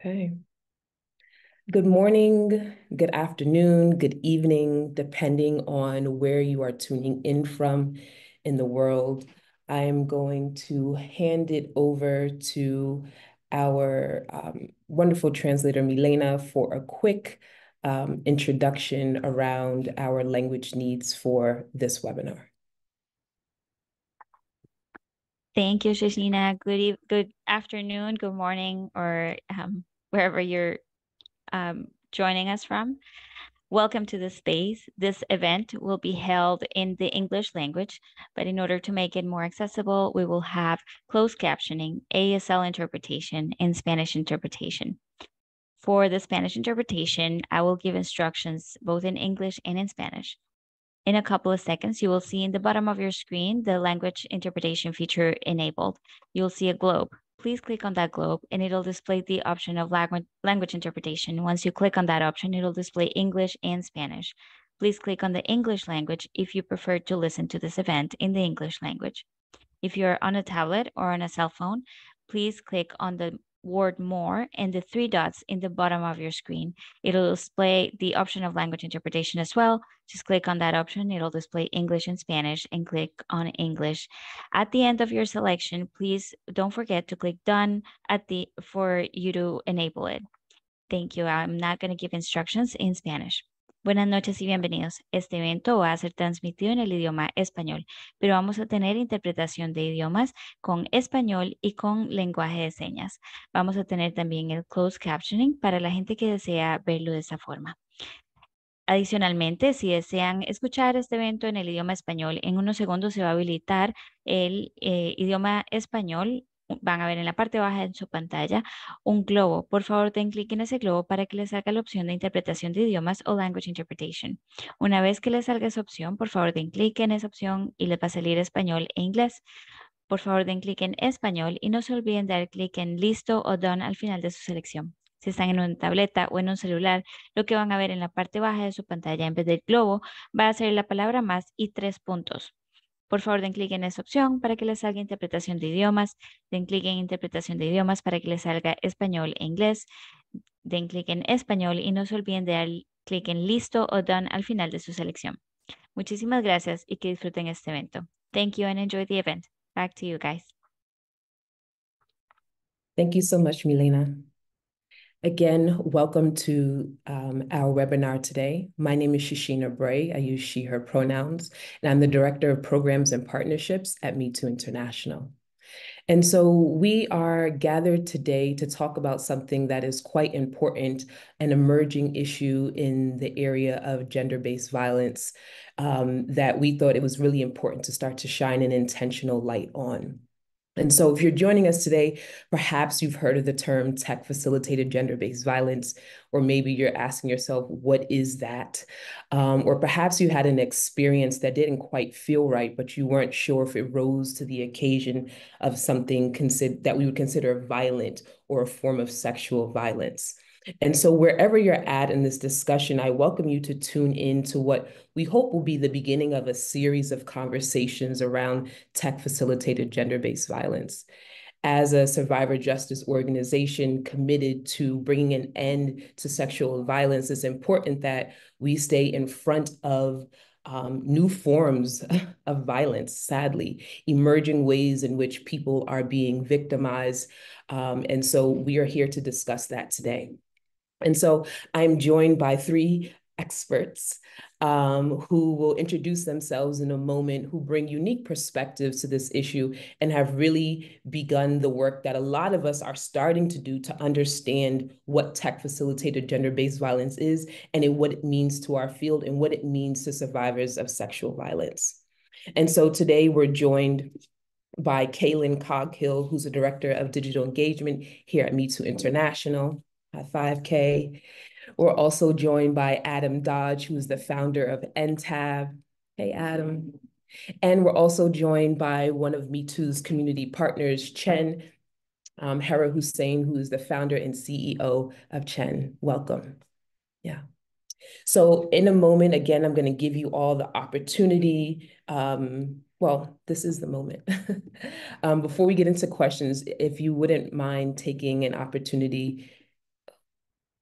Okay. Good morning, good afternoon, good evening, depending on where you are tuning in from in the world. I am going to hand it over to our wonderful translator, Milena, for a quick introduction around our language needs for this webinar. Thank you, Shesheena. Good afternoon, good morning, or wherever you're joining us from. Welcome to the space. This event will be held in the English language, but in order to make it more accessible, we will have closed captioning, ASL interpretation, and Spanish interpretation. For the Spanish interpretation, I will give instructions both in English and in Spanish. In a couple of seconds, you will see in the bottom of your screen the language interpretation feature enabled. You'll see a globe. Please click on that globe and it'll display the option of language interpretation. Once you click on that option, it'll display English and Spanish. Please click on the English language if you prefer to listen to this event in the English language. If you're on a tablet or on a cell phone, please click on the word more and the three dots in the bottom of your screen. It'll display the option of language interpretation as well. Just click on that option. It'll display English and Spanish and click on English. At the end of your selection, please don't forget to click done for you to enable it. Thank you. I'm not going to give instructions in Spanish. Buenas noches y bienvenidos. Este evento va a ser transmitido en el idioma español, pero vamos a tener interpretación de idiomas con español y con lenguaje de señas. Vamos a tener también el closed captioning para la gente que desea verlo de esa forma. Adicionalmente, si desean escuchar este evento en el idioma español, en unos segundos se va a habilitar el idioma español. Van a ver en la parte baja de su pantalla un globo. Por favor, den clic en ese globo para que les salga la opción de interpretación de idiomas o language interpretation. Una vez que les salga esa opción, por favor, den clic en esa opción y les va a salir español e inglés. Por favor, den clic en español y no se olviden de dar clic en listo o done al final de su selección. Si están en una tableta o en un celular, lo que van a ver en la parte baja de su pantalla en vez del globo va a ser la palabra más y 3 puntos. Por favor, den clic en esa opción para que les salga interpretación de idiomas. Den clic en interpretación de idiomas para que les salga español e inglés. Den clic en español y no se olviden de dar clic en listo o done al final de su selección. Muchísimas gracias y que disfruten este evento. Thank you and enjoy the event. Back to you guys. Thank you so much, Milena. Again, welcome to our webinar today. My name is Shesheena Bray. I use she, her pronouns, and I'm the Director of Programs and Partnerships at Me Too International. And so we are gathered today to talk about something that is quite important, an emerging issue in the area of gender-based violence that we thought it was really important to start to shine an intentional light on. And so if you're joining us today, perhaps you've heard of the term tech-facilitated gender-based violence, or maybe you're asking yourself, what is that? Or perhaps you had an experience that didn't quite feel right, but you weren't sure if it rose to the occasion of something that we would consider violent or a form of sexual violence. And so wherever you're at in this discussion, I welcome you to tune in to what we hope will be the beginning of a series of conversations around tech-facilitated gender-based violence. As a survivor justice organization committed to bringing an end to sexual violence, it's important that we stay in front of new forms of violence, sadly, emerging ways in which people are being victimized. And so we are here to discuss that today. And so I'm joined by three experts who will introduce themselves in a moment, who bring unique perspectives to this issue and have really begun the work that a lot of us are starting to do to understand what tech-facilitated gender-based violence is and what it means to our field and what it means to survivors of sexual violence. And so today we're joined by Coghill, who's the Director of Digital Engagement here at Me Too International. 5K. We're also joined by Adam Dodge, who's the founder of EndTAB. Hey, Adam. And we're also joined by one of Me Too's community partners, Chayn, Hera Hussain, who is the founder and CEO of Chayn. Welcome. Yeah. So in a moment, again, I'm going to give you all the opportunity. Well, this is the moment. Before we get into questions, if you wouldn't mind taking an opportunity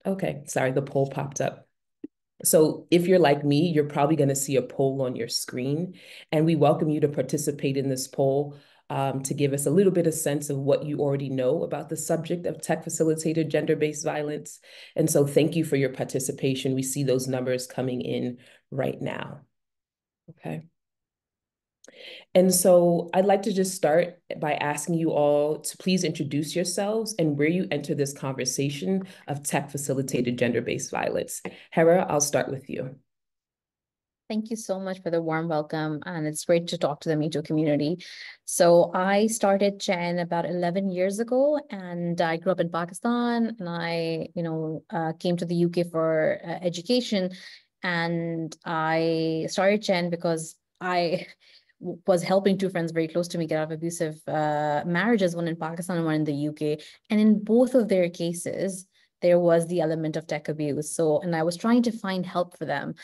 Okay, sorry, the poll popped up. So if you're like me, you're probably going to see a poll on your screen, and we welcome you to participate in this poll to give us a little bit of sense of what you already know about the subject of tech-facilitated gender-based violence. And so thank you for your participation. We see those numbers coming in right now. Okay. And so I'd like to just start by asking you all to please introduce yourselves and where you enter this conversation of tech-facilitated gender-based violence. Hera, I'll start with you. Thank you so much for the warm welcome, and it's great to talk to the Me Too community. So I started Chayn about 11 years ago, and I grew up in Pakistan, and I, came to the UK for education, and I started Chayn because I was helping two friends very close to me get out of abusive marriages, one in Pakistan and one in the UK. And in both of their cases, there was the element of tech abuse. So, and I was trying to find help for them.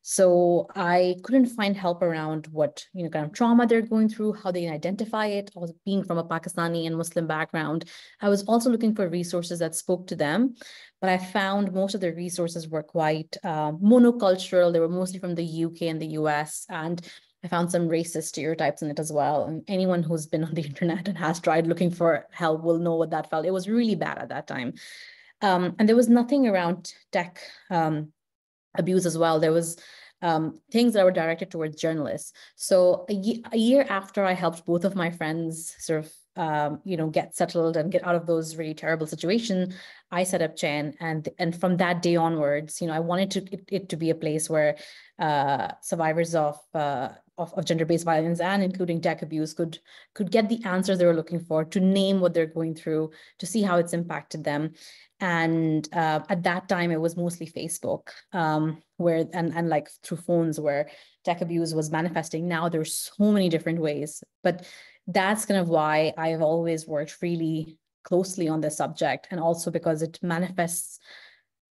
So I couldn't find help around what, kind of trauma they're going through, how they can identify it. I was being from a Pakistani and Muslim background. I was also looking for resources that spoke to them, but I found most of the resources were quite monocultural. They were mostly from the UK and the US, and I found some racist stereotypes in it as well. And anyone who's been on the internet and has tried looking for help will know what that felt. It was really bad at that time. And there was nothing around tech abuse as well. There was things that were directed towards journalists. So a year after I helped both of my friends sort of get settled and get out of those really terrible situations, I set up Chayn, and from that day onwards, I wanted it to be a place where survivors of gender-based violence and including tech abuse could get the answers they were looking for, to name what they're going through, to see how it's impacted them. And at that time, it was mostly Facebook, where and like through phones, where tech abuse was manifesting. Now there's so many different ways, but that's kind of why I've always worked really closely on this subject, and also because it manifests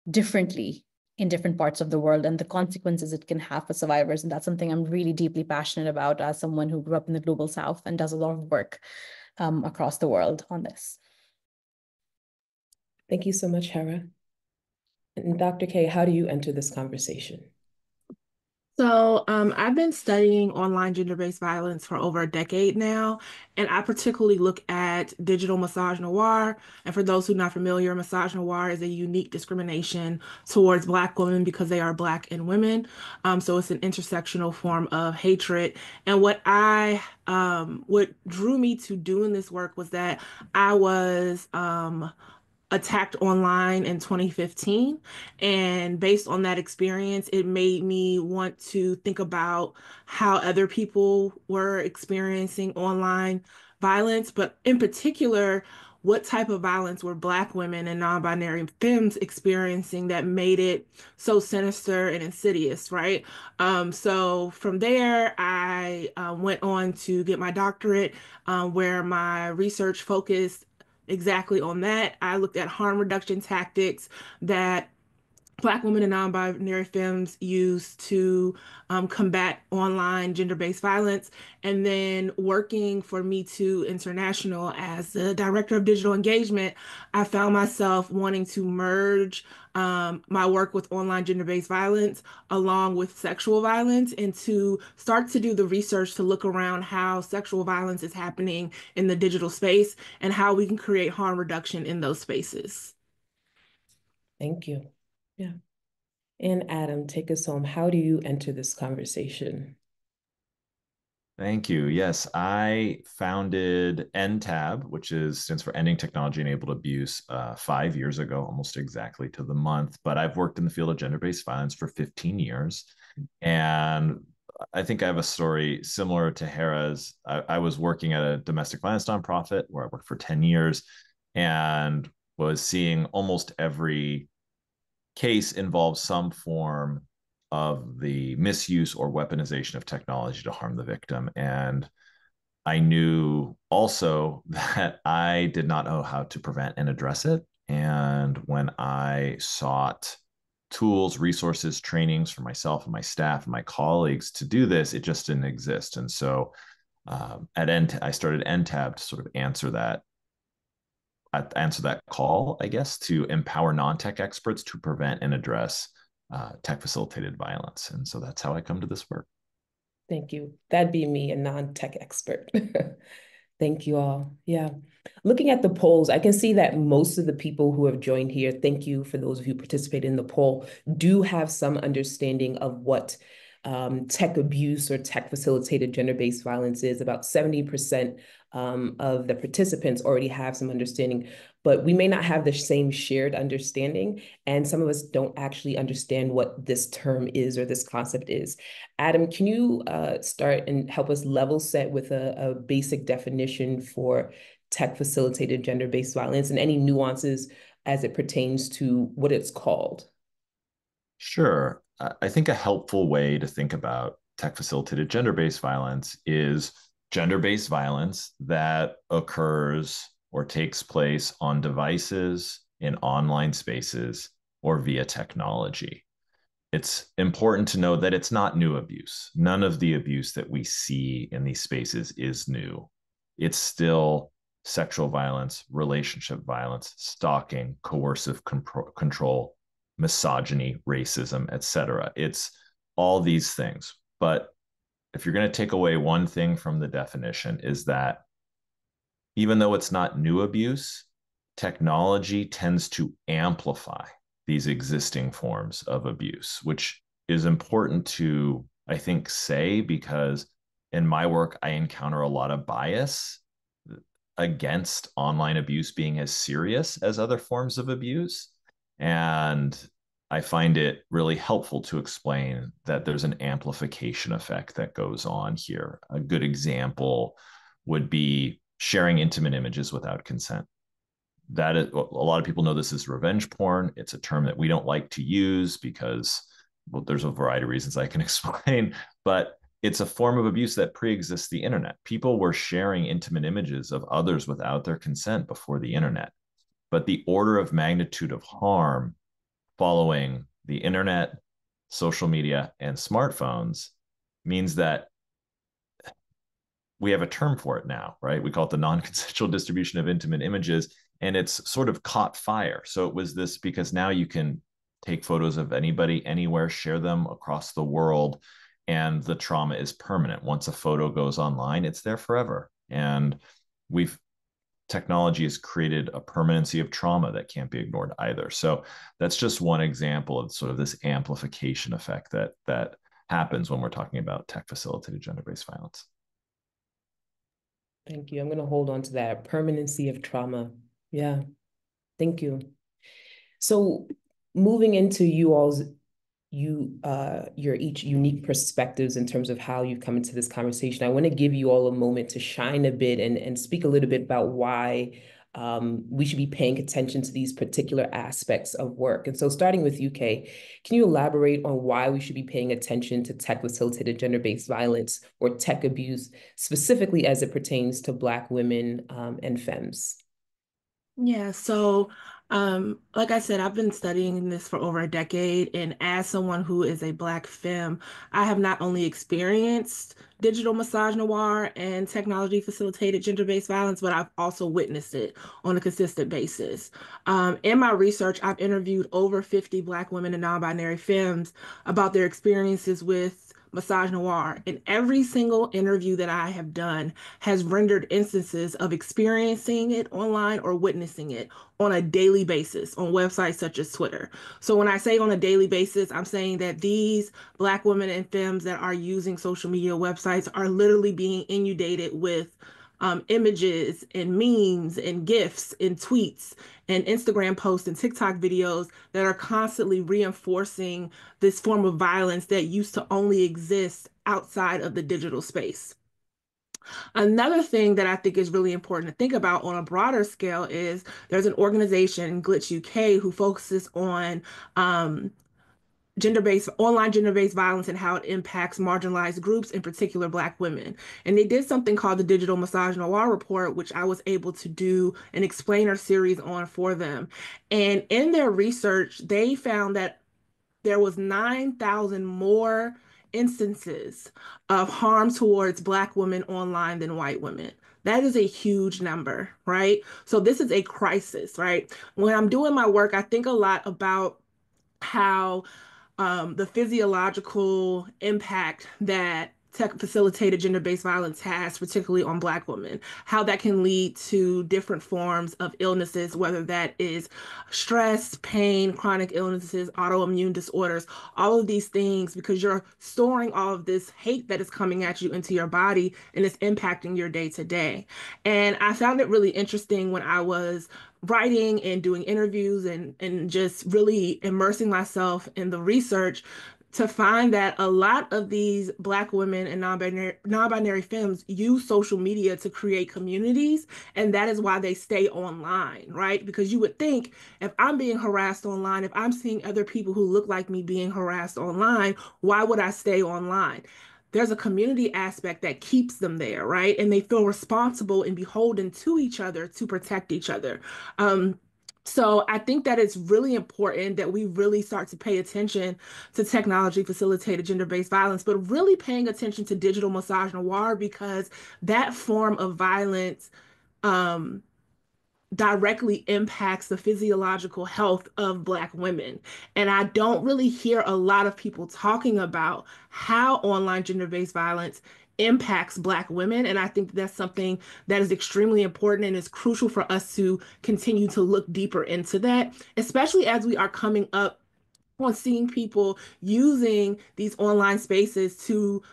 differently in different parts of the world and the consequences it can have for survivors. And that's something I'm really deeply passionate about as someone who grew up in the global South and does a lot of work across the world on this. Thank you so much, Hera. And Dr. K, how do you enter this conversation? So I've been studying online gender-based violence for over a decade now, and I particularly look at digital misogynoir. And for those who are not familiar, misogynoir is a unique discrimination towards Black women because they are Black and women. So it's an intersectional form of hatred. And what drew me to doing this work was that I was attacked online in 2015. And based on that experience, it made me want to think about how other people were experiencing online violence, but in particular, what type of violence were Black women and non-binary femmes experiencing that made it so sinister and insidious, right? So from there, I went on to get my doctorate, where my research focused exactly on that. I looked at harm reduction tactics that Black women and non-binary femmes use to combat online gender-based violence. And then working for Me Too International as the director of digital engagement, I found myself wanting to merge my work with online gender-based violence along with sexual violence, and to start to do the research to look around how sexual violence is happening in the digital space and how we can create harm reduction in those spaces. Thank you. Yeah. And Adam, take us home. How do you enter this conversation? Thank you. Yes, I founded EndTAB, which stands for Ending Technology Enabled Abuse, 5 years ago, almost exactly to the month. But I've worked in the field of gender-based violence for 15 years. And I think I have a story similar to Hera's. I was working at a domestic violence nonprofit where I worked for 10 years and was seeing almost every case involves some form of the misuse or weaponization of technology to harm the victim. And I knew also that I did not know how to prevent and address it. And when I sought tools, resources, trainings for myself and my staff and my colleagues to do this, it just didn't exist. And so I started EndTAB to sort of answer that. answer that call, I guess, to empower non-tech experts to prevent and address tech-facilitated violence. And so that's how I come to this work. Thank you. That'd be me, a non-tech expert. Thank you all. Yeah. Looking at the polls, I can see that most of the people who have joined here, thank you for those of you who participated in the poll, do have some understanding of what tech abuse or tech facilitated gender-based violence is. About 70% of the participants already have some understanding, but we may not have the same shared understanding, and some of us don't actually understand what this term is or this concept is. Adam, can you start and help us level set with a basic definition for tech facilitated gender-based violence and any nuances as it pertains to what it's called? Sure. I think a helpful way to think about tech facilitated gender-based violence is gender-based violence that occurs or takes place on devices, in online spaces, or via technology. It's important to know that it's not new abuse. None of the abuse that we see in these spaces is new. It's still sexual violence, relationship violence, stalking, coercive control, misogyny, racism, etc. It's all these things. But if you're going to take away one thing from the definition, is that even though it's not new abuse, technology tends to amplify these existing forms of abuse, which is important to, I think, say, because in my work, I encounter a lot of bias against online abuse being as serious as other forms of abuse. And I find it really helpful to explain that there's an amplification effect that goes on here. A good example would be sharing intimate images without consent. That is, a lot of people know this as revenge porn. It's a term that we don't like to use because, well, there's a variety of reasons I can explain, but it's a form of abuse that pre-exists the internet. People were sharing intimate images of others without their consent before the internet. But the order of magnitude of harm following the internet, social media, and smartphones means that we have a term for it now, right? We call it the non-consensual distribution of intimate images, and it's sort of caught fire. So it was this because now you can take photos of anybody, anywhere, share them across the world, and the trauma is permanent. Once a photo goes online, it's there forever. And technology has created a permanency of trauma that can't be ignored either. So that's just one example of sort of this amplification effect that happens when we're talking about tech facilitated gender-based violence. Thank you. I'm going to hold on to that permanency of trauma. Yeah. Thank you. So moving into your each unique perspectives in terms of how you've come into this conversation, I want to give you all a moment to shine a bit and speak a little bit about why we should be paying attention to these particular aspects of work. And so starting with UK, can you elaborate on why we should be paying attention to tech-facilitated gender-based violence or tech abuse, specifically as it pertains to Black women and femmes? Yeah, so like I said, I've been studying this for over a decade, and as someone who is a Black femme, I have not only experienced digital misogynoir and technology facilitated gender-based violence, but I've also witnessed it on a consistent basis. In my research, I've interviewed over 50 Black women and non-binary femmes about their experiences with misogynoir, and every single interview that I have done has rendered instances of experiencing it online or witnessing it on a daily basis on websites such as Twitter. So when I say on a daily basis, I'm saying that these Black women and femmes that are using social media websites are literally being inundated with images and memes and GIFs and tweets and Instagram posts and TikTok videos that are constantly reinforcing this form of violence that used to only exist outside of the digital space. Another thing that I think is really important to think about on a broader scale is there's an organization, Glitch UK, who focuses on online gender-based violence and how it impacts marginalized groups, in particular Black women. And they did something called the Digital Misogynoir Report, which I was able to do an explainer series on for them. And in their research, they found that there was 9,000 more instances of harm towards Black women online than white women. That is a huge number, right? So this is a crisis, right? When I'm doing my work, I think a lot about how the physiological impact that tech-facilitated gender-based violence has, particularly on Black women, how that can lead to different forms of illnesses, whether that is stress, pain, chronic illnesses, autoimmune disorders, all of these things, because you're storing all of this hate that is coming at you into your body and it's impacting your day to day. And I found it really interesting when I was writing and doing interviews and just really immersing myself in the research to find that a lot of these Black women and non-binary femmes use social media to create communities, and that is why they stay online, right? Because you would think if I'm being harassed online, if I'm seeing other people who look like me being harassed online, why would I stay online? There's a community aspect that keeps them there, right? And they feel responsible and beholden to each other to protect each other. So I think that it's really important that we really start to pay attention to technology facilitated gender-based violence, but really paying attention to digital misogynoir, because that form of violence directly impacts the physiological health of Black women. And I don't really hear a lot of people talking about how online gender-based violence impacts Black women. And I think that's something that is extremely important and is crucial for us to continue to look deeper into that, especially as we are coming up on seeing people using these online spaces to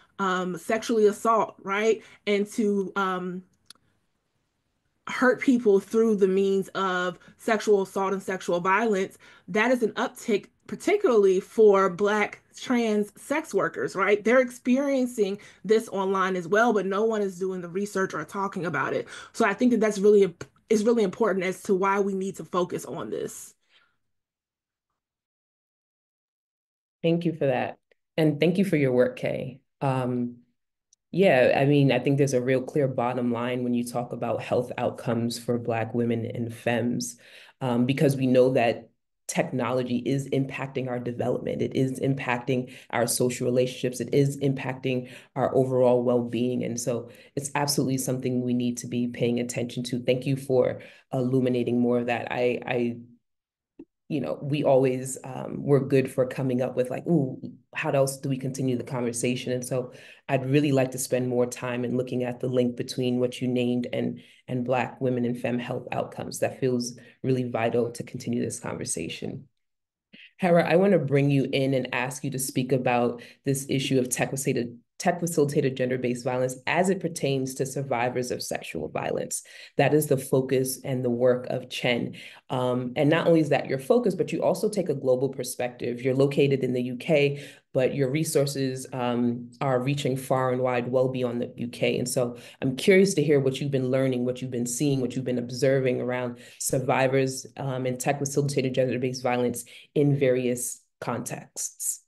sexually assault, right? And to hurt people through the means of sexual assault and sexual violence. That is an uptick, particularly for Black trans sex workers, right? They're experiencing this online as well, but no one is doing the research or talking about it. So I think that that's really is really important as to why we need to focus on this. Thank you for that. And thank you for your work, Kay. Yeah, I mean, I think there's a real clear bottom line when you talk about health outcomes for Black women and femmes, because we know that technology is impacting our development. It is impacting our social relationships. It is impacting our overall well-being. And so it's absolutely something we need to be paying attention to. Thank you for illuminating more of that. We always were good for coming up with like, ooh, how else do we continue the conversation? And so I'd really like to spend more time in looking at the link between what you named and Black women and femme health outcomes. That feels really vital to continue this conversation. Hera, I want to bring you in and ask you to speak about this issue of tech-facilitated gender-based violence as it pertains to survivors of sexual violence. That is the focus and the work of Chayn. And not only is that your focus, but you also take a global perspective. You're located in the UK, but your resources are reaching far and wide, well beyond the UK. And so I'm curious to hear what you've been learning, what you've been seeing, what you've been observing around survivors and tech-facilitated gender-based violence in various contexts.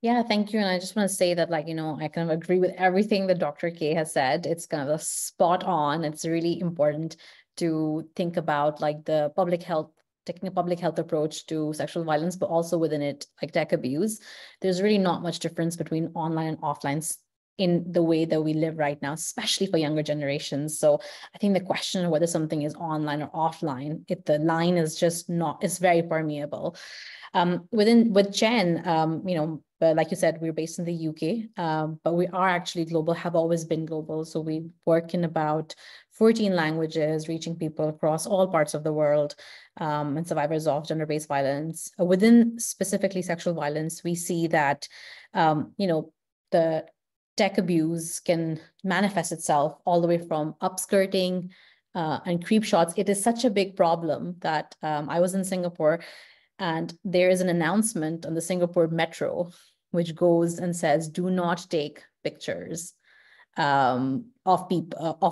Yeah, thank you. And I just want to say that, I kind of agree with everything that Dr. K has said. It's kind of a spot on. It's really important to think about the public health, taking a public health approach to sexual violence, but also within it, like tech abuse. There's really not much difference between online and offline in the way that we live right now, especially for younger generations. So I think the question of whether something is online or offline, the line is just not, it's very permeable. With Chayn, but like you said, we're based in the UK, but we are actually global, have always been global. So we work in about 14 languages, reaching people across all parts of the world, and survivors of gender-based violence. Within specifically sexual violence, we see that, the tech abuse can manifest itself all the way from upskirting and creep shots. It is such a big problem that I was in Singapore, and there is an announcement on the Singapore Metro, which goes and says, do not take pictures of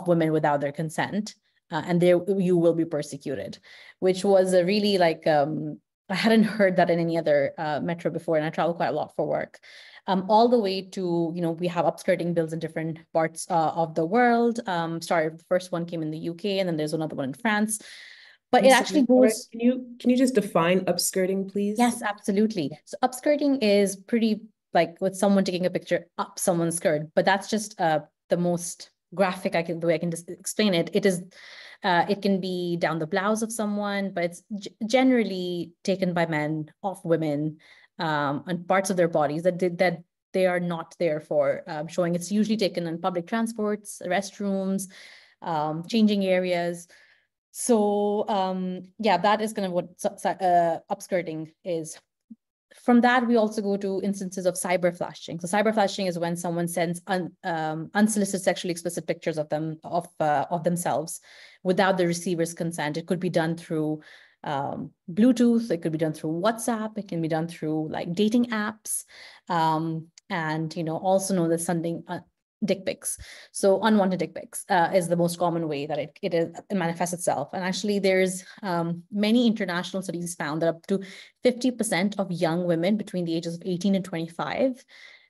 women without their consent, and there you will be persecuted, which was a really I hadn't heard that in any other metro before, and I travel quite a lot for work. All the way to, we have upskirting bills in different parts of the world. The first one came in the UK, and then there's another one in France. But it actually goes. Can you just define upskirting, please? Yes, absolutely. So upskirting is pretty like with someone taking a picture up someone's skirt, but that's just the most graphic the way I can just explain it. It is, it can be down the blouse of someone, but it's generally taken by men of women on parts of their bodies that they are not there for showing. It's usually taken in public transports, restrooms, changing areas. So yeah, that is kind of what upskirting is. From that, we also go to instances of cyber flashing. So cyber flashing is when someone sends unsolicited sexually explicit pictures of themselves without the receiver's consent. It could be done through Bluetooth. It could be done through WhatsApp. It can be done through like dating apps, and also known as sending dick pics. So unwanted dick pics is the most common way that it manifests itself. And actually there's many international studies found that up to 50% of young women between the ages of 18 and 25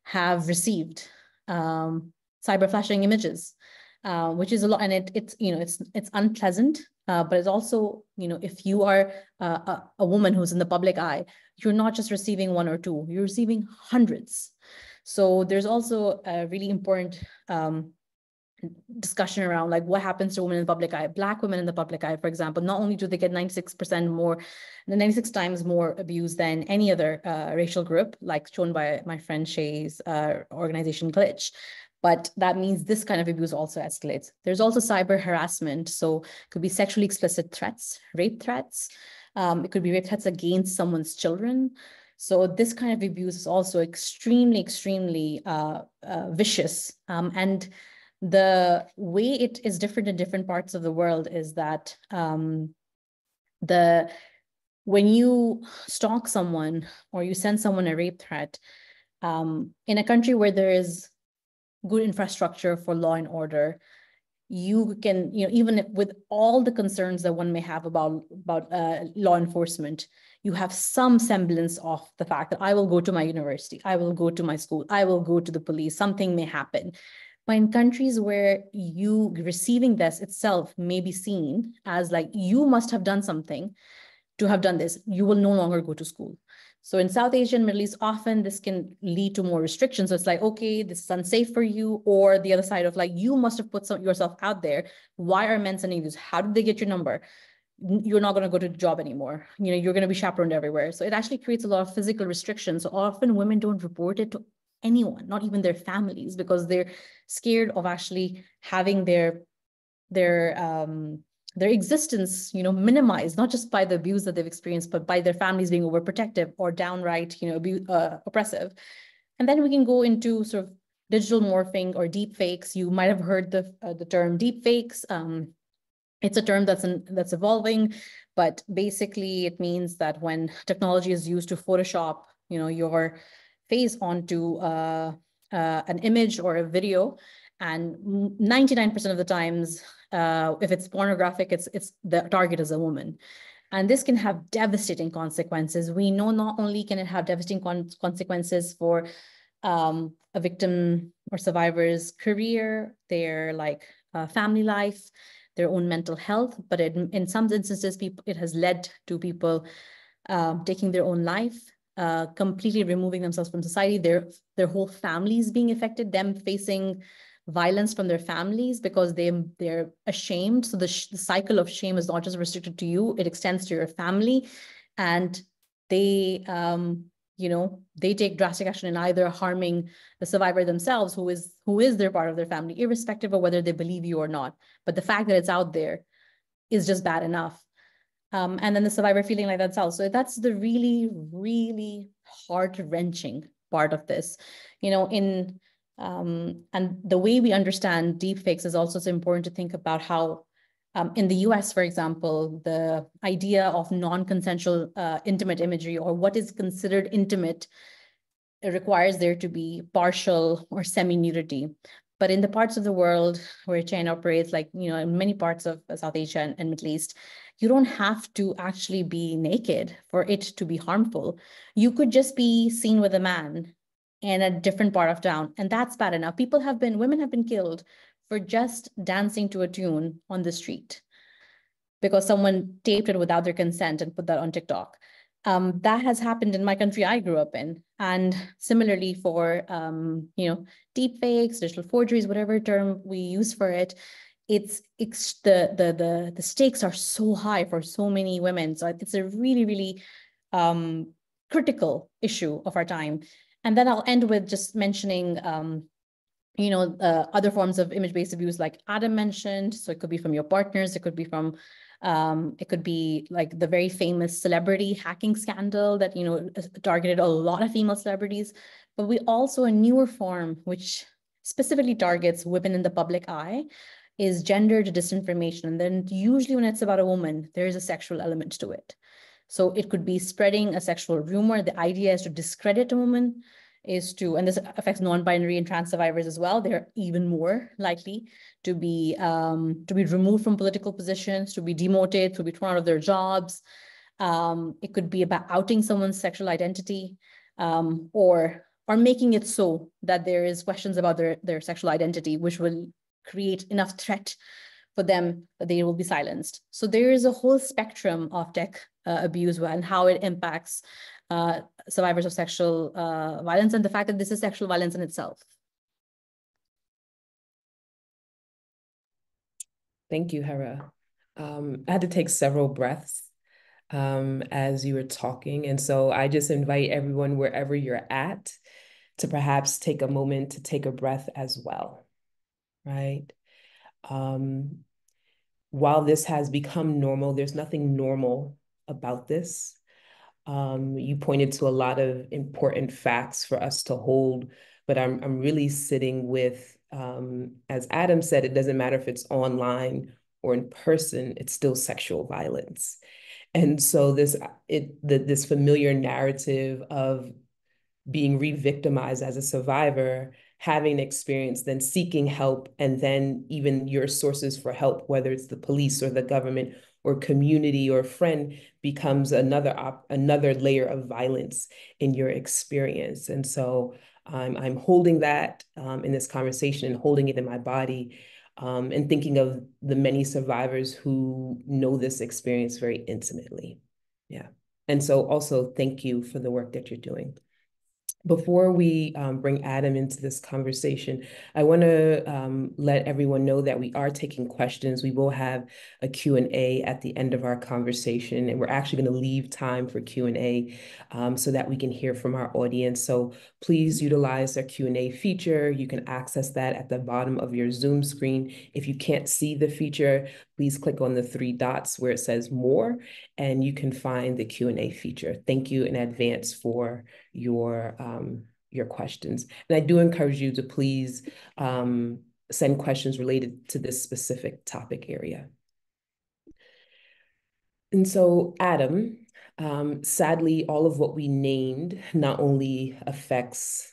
have received cyber flashing images, which is a lot. And it's unpleasant, but it's also, if you are a woman who's in the public eye, you're not just receiving one or two, you're receiving hundreds. So there's also a really important discussion around like what happens to women in the public eye. Black women in the public eye, for example, not only do they get 96 times more abuse than any other racial group, like shown by my friend Shay's organization Glitch, but that means this kind of abuse also escalates. There's also cyber harassment. So it could be sexually explicit threats, rape threats. It could be rape threats against someone's children. So this kind of abuse is also extremely, extremely vicious. And the way it is different in different parts of the world is that when you stalk someone or you send someone a rape threat, in a country where there is good infrastructure for law and order, you can, even with all the concerns that one may have about law enforcement, you have some semblance of the fact that I will go to my university, I will go to my school, I will go to the police, something may happen. But in countries where you receiving this itself may be seen as like, you must have done something to have done this, you will no longer go to school. So in South Asia and Middle East, often this can lead to more restrictions. So it's like, okay, this is unsafe for you, or the other side of like, you must have put yourself out there. Why are men sending this? How did they get your number? You're not going to go to the job anymore. You're going to be chaperoned everywhere. So it actually creates a lot of physical restrictions. So often women don't report it to anyone, not even their families, because they're scared of actually having their existence, minimized, not just by the abuse that they've experienced, but by their families being overprotective or downright, oppressive. And then we can go into sort of digital morphing or deep fakes. You might have heard the term deep fakes. It's a term that's evolving, but basically it means that when technology is used to Photoshop, your face onto an image or a video, and 99% of the times, if it's pornographic, it's the target is a woman. And this can have devastating consequences. We know not only can it have devastating consequences for a victim or survivor's career, their family life, their own mental health, but in some instances, it has led to people taking their own life, completely removing themselves from society, their whole families being affected, them facing violence from their families because they're ashamed. So the cycle of shame is not just restricted to you, it extends to your family. And they, they take drastic action in either harming the survivor themselves, who is their part of their family, irrespective of whether they believe you or not. But the fact that it's out there is just bad enough. And then the survivor feeling like themselves. So that's the really, really heart-wrenching part of this. And the way we understand deepfakes is also so important to think about how in the US, for example, the idea of non-consensual intimate imagery, or what is considered intimate, it requires there to be partial or semi-nudity. But in the parts of the world where Chayn operates, like, in many parts of South Asia and Middle East, you don't have to actually be naked for it to be harmful. You could just be seen with a man in a different part of town, and that's bad enough. Women have been killed for just dancing to a tune on the street because someone taped it without their consent and put that on TikTok. That has happened in my country I grew up in. And similarly for, deep fakes, digital forgeries, whatever term we use for it, it's the stakes are so high for so many women. So it's a really, really critical issue of our time. And then I'll end with just mentioning, other forms of image-based abuse like Adam mentioned. So it could be from your partners, it could be from, it could be like the very famous celebrity hacking scandal that, targeted a lot of female celebrities. But we also, a newer form, which specifically targets women in the public eye, is gendered disinformation. And then usually when it's about a woman, there is a sexual element to it. So it could be spreading a sexual rumor. The idea is to discredit a woman, and this affects non-binary and trans survivors as well. They're even more likely to be removed from political positions, to be demoted, to be thrown out of their jobs. It could be about outing someone's sexual identity, or making it so that there is questions about their sexual identity, which will create enough threat for them that they will be silenced. So there is a whole spectrum of tech abuse and how it impacts survivors of sexual violence, and the fact that this is sexual violence in itself. Thank you, Hera. I had to take several breaths as you were talking. And so I just invite everyone, wherever you're at, to perhaps take a moment to take a breath as well, right? While this has become normal, there's nothing normal about this. You pointed to a lot of important facts for us to hold, but I'm really sitting with, as Adam said, it doesn't matter if it's online or in person, it's still sexual violence. And so this familiar narrative of being re-victimized as a survivor, having experience, then seeking help, and then even your sources for help, whether it's the police or the government or community or friend, becomes another layer of violence in your experience. And so I'm holding that in this conversation and holding it in my body, and thinking of the many survivors who know this experience very intimately. Yeah. And so also thank you for the work that you're doing. Before we bring Adam into this conversation, I want to let everyone know that we are taking questions. We will have a Q&A at the end of our conversation, and we're actually going to leave time for Q&A so that we can hear from our audience. So please utilize our Q&A feature. You can access that at the bottom of your Zoom screen. If you can't see the feature, please click on the 3 dots where it says more, and you can find the Q&A feature. Thank you in advance for your questions. And I do encourage you to please send questions related to this specific topic area. And so, Adam, sadly, all of what we named not only affects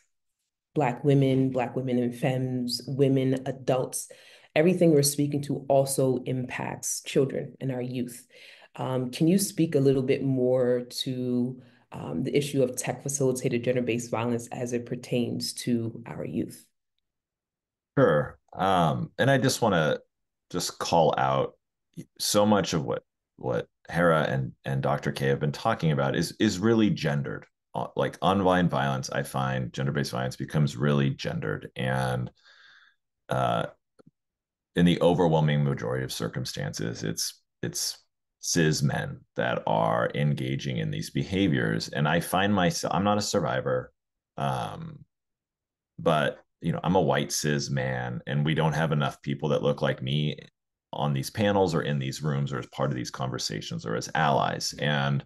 Black women and femmes, women, adults. Everything we're speaking to also impacts children and our youth. Can you speak a little bit more to the issue of tech-facilitated gender-based violence as it pertains to our youth? Sure. And I just want to just call out so much of what Hera and Dr. K have been talking about is really gendered. Like online violence, I find gender-based violence becomes really gendered, and in the overwhelming majority of circumstances, it's cis men that are engaging in these behaviors. And I find myself, I'm not a survivor, but I'm a white cis man, and we don't have enough people that look like me on these panels or in these rooms or as part of these conversations or as allies. And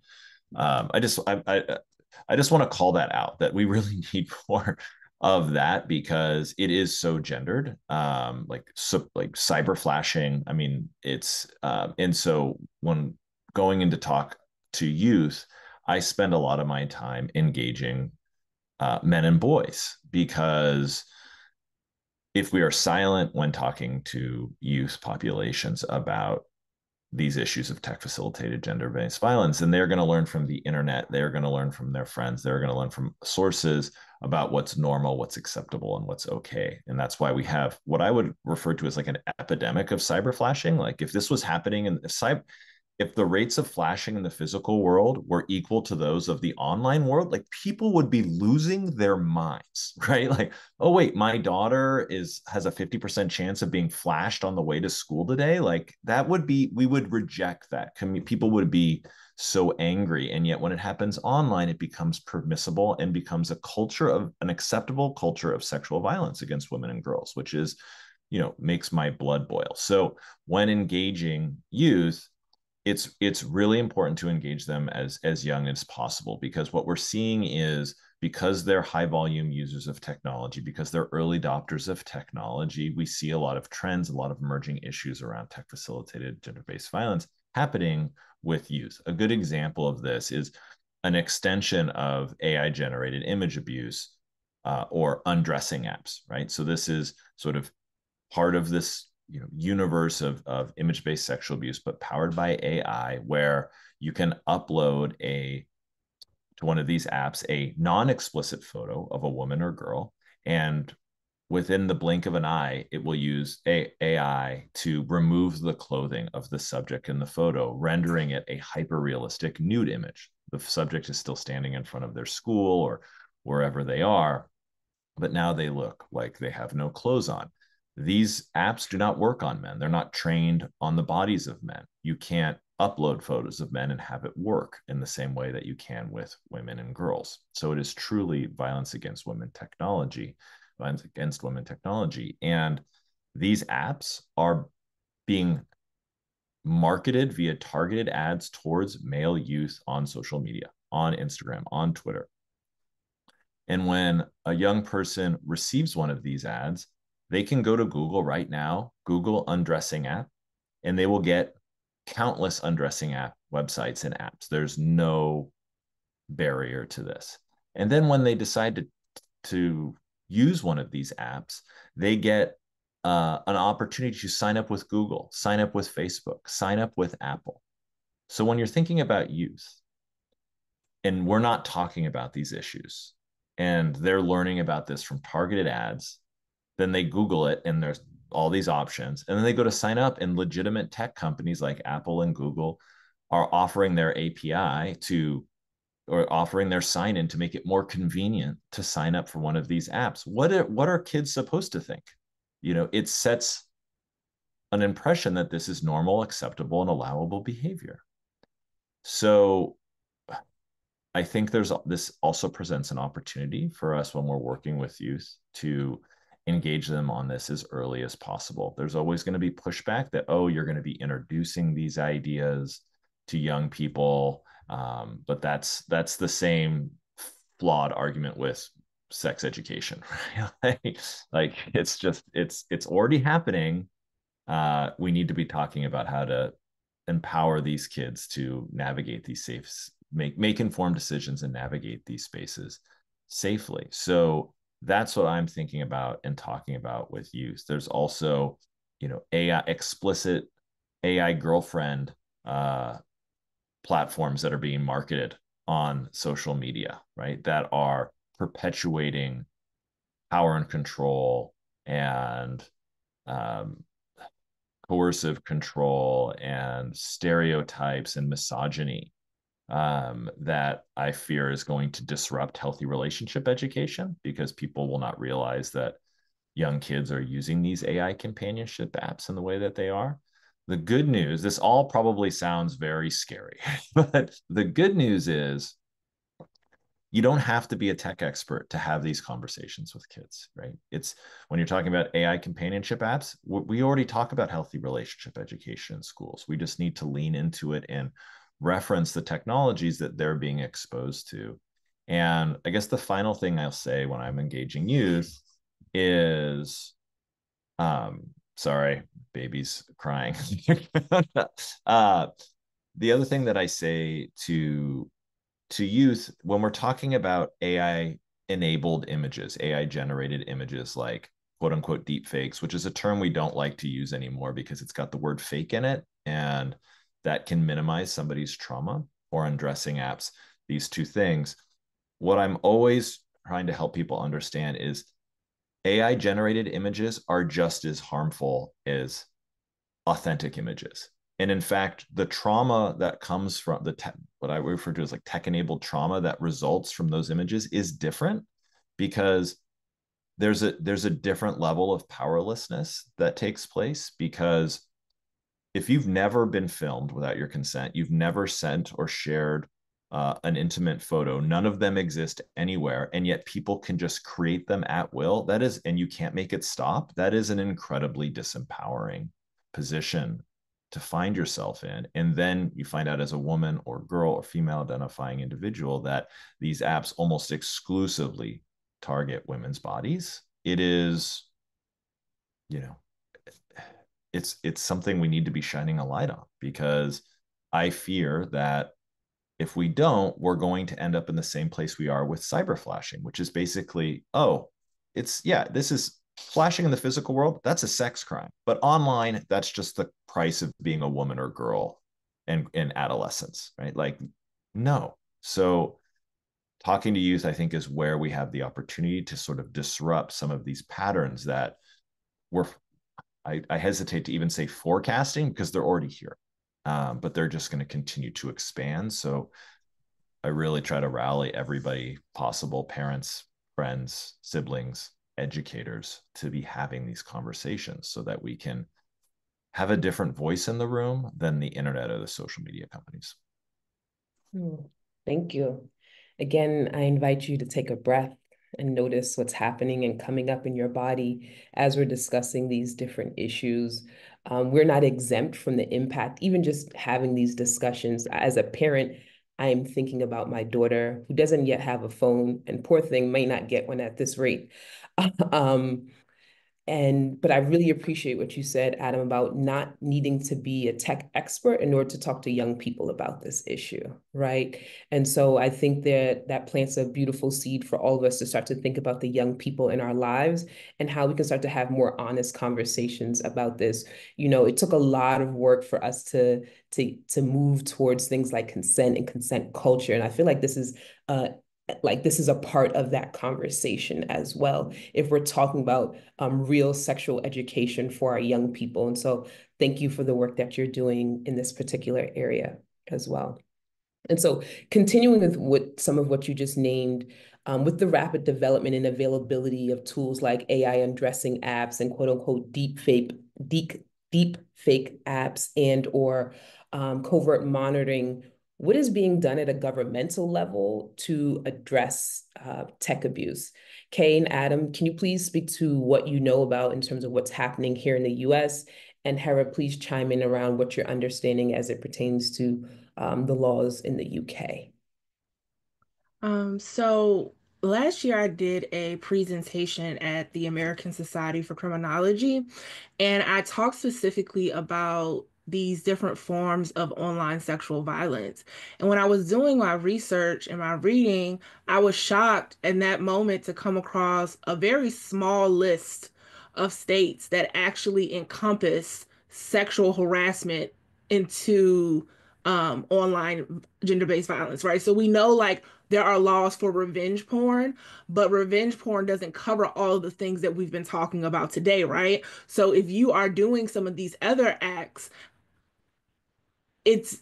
I just want to call that out, that we really need more of that, because it is so gendered, like cyber flashing. I mean, it's and so when going into talk to youth, I spend a lot of my time engaging men and boys, because if we are silent when talking to youth populations about these issues of tech facilitated gender-based violence, and they're going to learn from the internet, they're going to learn from their friends, they're going to learn from sources about what's normal, what's acceptable, and what's okay. And that's why we have what I would refer to as like an epidemic of cyber flashing. Like if this was happening in cyber, if the rates of flashing in the physical world were equal to those of the online world, like people would be losing their minds, right? Like, oh wait, my daughter has a 50% chance of being flashed on the way to school today. Like that would be, we would reject that. People would be so angry. And yet when it happens online, it becomes permissible and becomes an acceptable culture of sexual violence against women and girls, which is, makes my blood boil. So when engaging youth, it's really important to engage them as young as possible, because what we're seeing is, because they're high volume users of technology, because they're early adopters of technology, we see a lot of trends, a lot of emerging issues around tech facilitated gender-based violence happening with youth. A good example of this is an extension of AI generated image abuse, or undressing apps, right? So this is sort of part of this universe of image-based sexual abuse, but powered by AI, where you can upload to one of these apps a non-explicit photo of a woman or girl, and within the blink of an eye, it will use AI to remove the clothing of the subject in the photo, rendering it a hyper-realistic nude image. The subject is still standing in front of their school or wherever they are, but now they look like they have no clothes on. These apps do not work on men. They're not trained on the bodies of men. You can't upload photos of men and have it work in the same way that you can with women and girls. So it is truly violence against women technology. And these apps are being marketed via targeted ads towards male youth on social media, on Instagram, on Twitter. And when a young person receives one of these ads, they can go to Google right now, Google undressing app, and they will get countless undressing app websites and apps. There's no barrier to this. And then when they decide to use one of these apps, they get an opportunity to sign up with Google, sign up with Facebook, sign up with Apple. So when you're thinking about youth, and we're not talking about these issues, and they're learning about this from targeted ads, then they Google it and there's all these options. And then they go to sign up, and legitimate tech companies like Apple and Google are offering their API or offering their sign in to make it more convenient to sign up for one of these apps. What are kids supposed to think? It sets an impression that this is normal, acceptable, and allowable behavior. So I think this also presents an opportunity for us when we're working with youth to engage them on this as early as possible. There's always going to be pushback that, oh, you're going to be introducing these ideas to young people. But that's the same flawed argument with sex education, right? like it's already happening. We need to be talking about how to empower these kids to navigate these make informed decisions and navigate these spaces safely. So that's what I'm thinking about and talking about with youth. There's also, explicit AI girlfriend platforms that are being marketed on social media, right? That are perpetuating power and control and coercive control and stereotypes and misogyny, that I fear is going to disrupt healthy relationship education, because people will not realize that young kids are using these AI companionship apps in the way that they are. The good news, this all probably sounds very scary, but the good news is you don't have to be a tech expert to have these conversations with kids, right? It's when you're talking about AI companionship apps, we already talk about healthy relationship education in schools. We just need to lean into it and reference the technologies that they're being exposed to. And I guess the final thing I'll say when I'm engaging youth is, sorry, baby's crying. The other thing that I say to youth when we're talking about AI enabled images, AI generated images like quote unquote deep fakes, which is a term we don't like to use anymore because it's got the word fake in it, and that can minimize somebody's trauma, or undressing apps, these two things. What I'm always trying to help people understand is AI generated images are just as harmful as authentic images. And in fact, the trauma that comes from what I refer to as like tech-enabled trauma that results from those images is different, because there's a different level of powerlessness that takes place. Because if you've never been filmed without your consent, you've never sent or shared an intimate photo, none of them exist anywhere, and yet people can just create them at will, that is, and you can't make it stop, that is an incredibly disempowering position to find yourself in. And then you find out as a woman or girl or female identifying individual that these apps almost exclusively target women's bodies. It is, you know, it's something we need to be shining a light on, because I fear that if we don't, we're going to end up in the same place we are with cyber flashing, which is basically, oh, this is flashing in the physical world. That's a sex crime. But online, that's just the price of being a woman or girl and in adolescence, right? Like, no. So talking to youth, I think, is where we have the opportunity to sort of disrupt some of these patterns that we're, I hesitate to even say forecasting, because they're already here. But they're just going to continue to expand. So I really try to rally everybody possible, parents, friends, siblings, educators, to be having these conversations so that we can have a different voice in the room than the internet or the social media companies. Thank you. Again, I invite you to take a breath and notice what's happening and coming up in your body as we're discussing these different issues. We're not exempt from the impact, even just having these discussions. As a parent, I am thinking about my daughter who doesn't yet have a phone, and poor thing may not get one at this rate. But I really appreciate what you said, Adam, about not needing to be a tech expert in order to talk to young people about this issue, right? And so I think that plants a beautiful seed for all of us to start to think about the young people in our lives and how we can start to have more honest conversations about this. You know, it took a lot of work for us to move towards things like consent and consent culture. And I feel like this is a part of that conversation as well, if we're talking about real sexual education for our young people. And so thank you for the work that you're doing in this particular area as well. And so continuing with some of what you just named, with the rapid development and availability of tools like AI undressing apps and quote unquote deep fake apps and or covert monitoring, what is being done at a governmental level to address tech abuse? Chayn, Adam, can you please speak to what you know about in terms of what's happening here in the US? And Hera, please chime in around what you're understanding as it pertains to the laws in the UK. So last year I did a presentation at the American Society for Criminology, and I talked specifically about these different forms of online sexual violence. And when I was doing my research and my reading, I was shocked in that moment to come across a very small list of states that actually encompass sexual harassment into online gender-based violence, right? So we know like there are laws for revenge porn, but revenge porn doesn't cover all of the things that we've been talking about today, right? So if you are doing some of these other acts, it's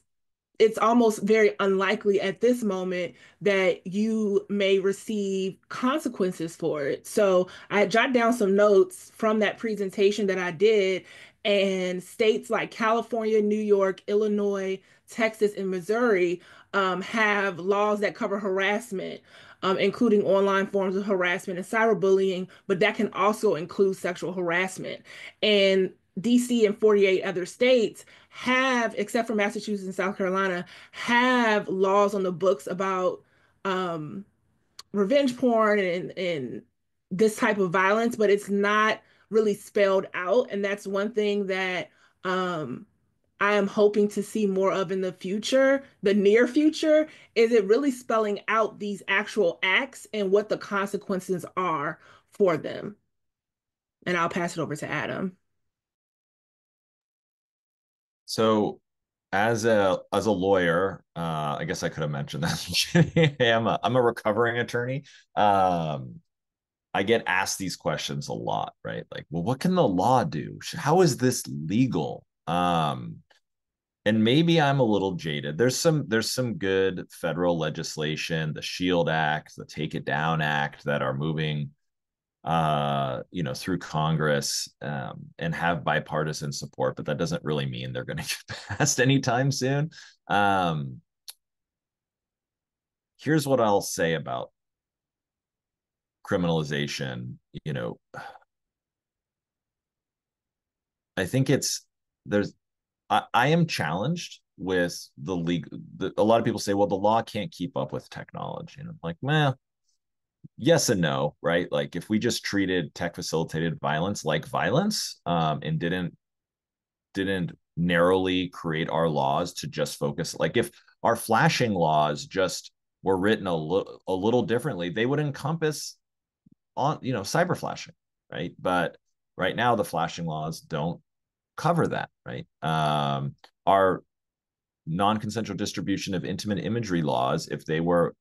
almost very unlikely at this moment that you may receive consequences for it. So I jotted down some notes from that presentation that I did, and states like California, New York, Illinois, Texas, and Missouri have laws that cover harassment, including online forms of harassment and cyberbullying, but that can also include sexual harassment. And DC and 48 other states have, except for Massachusetts and South Carolina, have laws on the books about revenge porn and this type of violence, but it's not really spelled out. And that's one thing that I am hoping to see more of in the future, the near future, is it really spelling out these actual acts and what the consequences are for them. And I'll pass it over to Adam. So as a lawyer, I guess I could have mentioned that. I'm a recovering attorney. I get asked these questions a lot, right? Like, well, what can the law do? How is this legal? and maybe I'm a little jaded. There's some good federal legislation, the Shield Act, the Take It Down Act, that are moving through Congress, and have bipartisan support, but that doesn't really mean they're going to get passed anytime soon. Here's what I'll say about criminalization. I think I am challenged with the legal. A lot of people say, well, the law can't keep up with technology. And I'm like, man, yes and no, right? Like, if we just treated tech facilitated violence like violence, and didn't narrowly create our laws to just focus, like if our flashing laws just were written a little differently, they would encompass on, cyber flashing, right? But right now the flashing laws don't cover that, right? Our non-consensual distribution of intimate imagery laws, if they were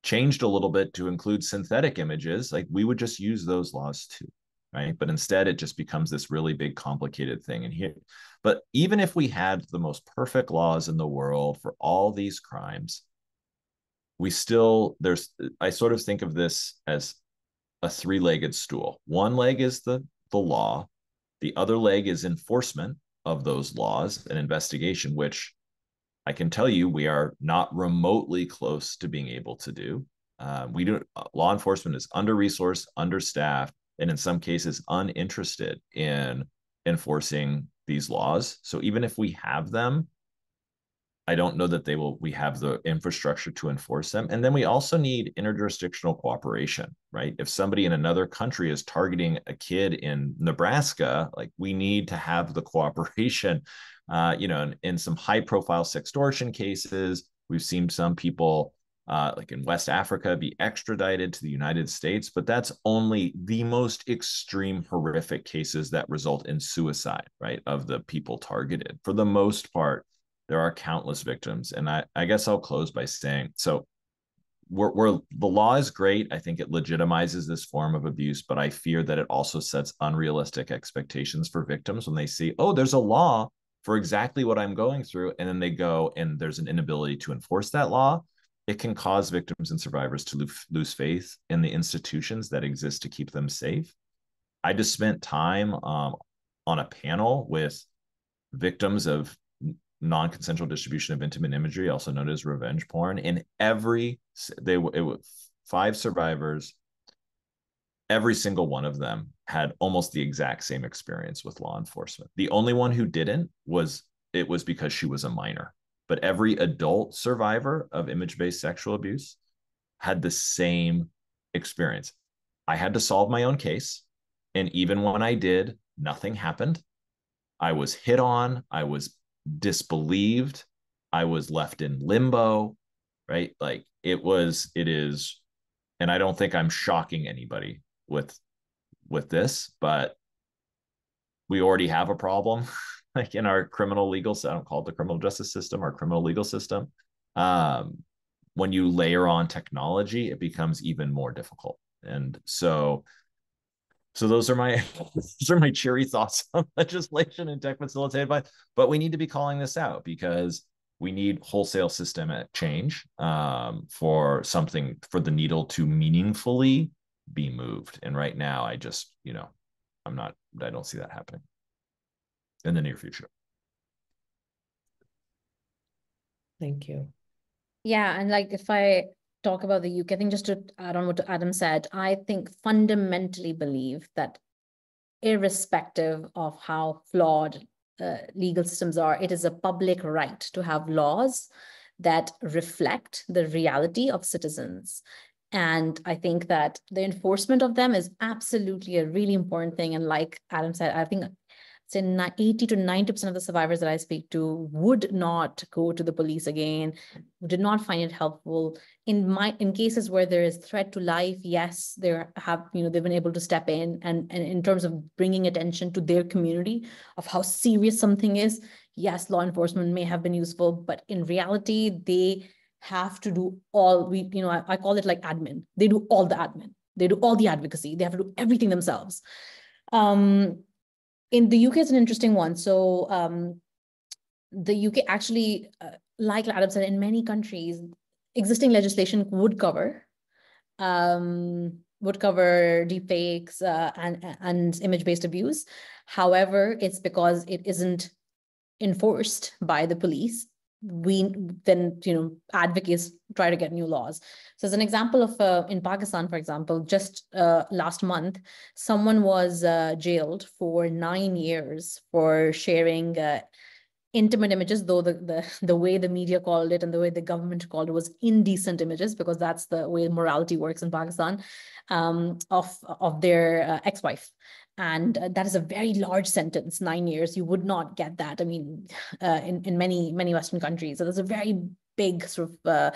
changed a little bit to include synthetic images, like, we would just use those laws too, right? But instead it just becomes this really big complicated thing. And here, but even if we had the most perfect laws in the world for all these crimes, I sort of think of this as a three-legged stool. One leg is the law. The other leg is enforcement of those laws and investigation, which I can tell you we are not remotely close to being able to do. Law enforcement is under-resourced, understaffed, and in some cases uninterested in enforcing these laws. So even if we have them, I don't know that we have the infrastructure to enforce them. And then we also need interjurisdictional cooperation, right? If somebody in another country is targeting a kid in Nebraska, like, we need to have the cooperation. In some high profile sextortion cases, we've seen some people like in West Africa be extradited to the United States, but that's only the most extreme, horrific cases that result in suicide, right, of the people targeted. For the most part, there are countless victims. And I guess I'll close by saying, so the law is great. I think it legitimizes this form of abuse, but I fear that it also sets unrealistic expectations for victims when they see, oh, there's a law for exactly what I'm going through. And then they go and there's an inability to enforce that law. It can cause victims and survivors to lose faith in the institutions that exist to keep them safe. I just spent time on a panel with victims of non-consensual distribution of intimate imagery, also known as revenge porn. And it was 5 survivors. Every single one of them had almost the exact same experience with law enforcement. The only one who didn't was because she was a minor. But every adult survivor of image-based sexual abuse had the same experience. I had to solve my own case. And even when I did, nothing happened. I was hit on. I was disbelieved. I was left in limbo, right? Like, it is, and I don't think I'm shocking anybody with this, but we already have a problem like in our criminal legal, I don't call it the criminal justice system, our criminal legal system. When you layer on technology, it becomes even more difficult. And so those are my cheery thoughts on legislation and tech facilitated by, but we need to be calling this out because we need wholesale systemic change for the needle to meaningfully be moved. And right now, I just, I don't see that happening in the near future. Thank you. Yeah, and like, if I talk about the UK, I think just to add on what Adam said, I think fundamentally believe that irrespective of how flawed legal systems are, it is a public right to have laws that reflect the reality of citizens. And I think that the enforcement of them is absolutely a really important thing. And like Adam said, I think 80 to 90% of the survivors that I speak to would not go to the police again, did not find it helpful. In cases where there is threat to life, yes, they've been able to step in and in terms of bringing attention to their community of how serious something is, yes, law enforcement may have been useful, but in reality, they have to do I call it like admin. They do all the admin. They do all the advocacy. They have to do everything themselves. In the UK, it's an interesting one. So the UK actually, like Adam said, in many countries, existing legislation would cover deepfakes and image-based abuse. However, it's because it isn't enforced by the police. We then, advocates try to get new laws. So as an example of in Pakistan, for example, just last month, someone was jailed for 9 years for sharing intimate images, though the way the media called it and the way the government called it was indecent images, because that's the way morality works in Pakistan, of their ex-wife. And that is a very large sentence, 9 years. You would not get that, I mean, in many, many Western countries. So that's a very big sort of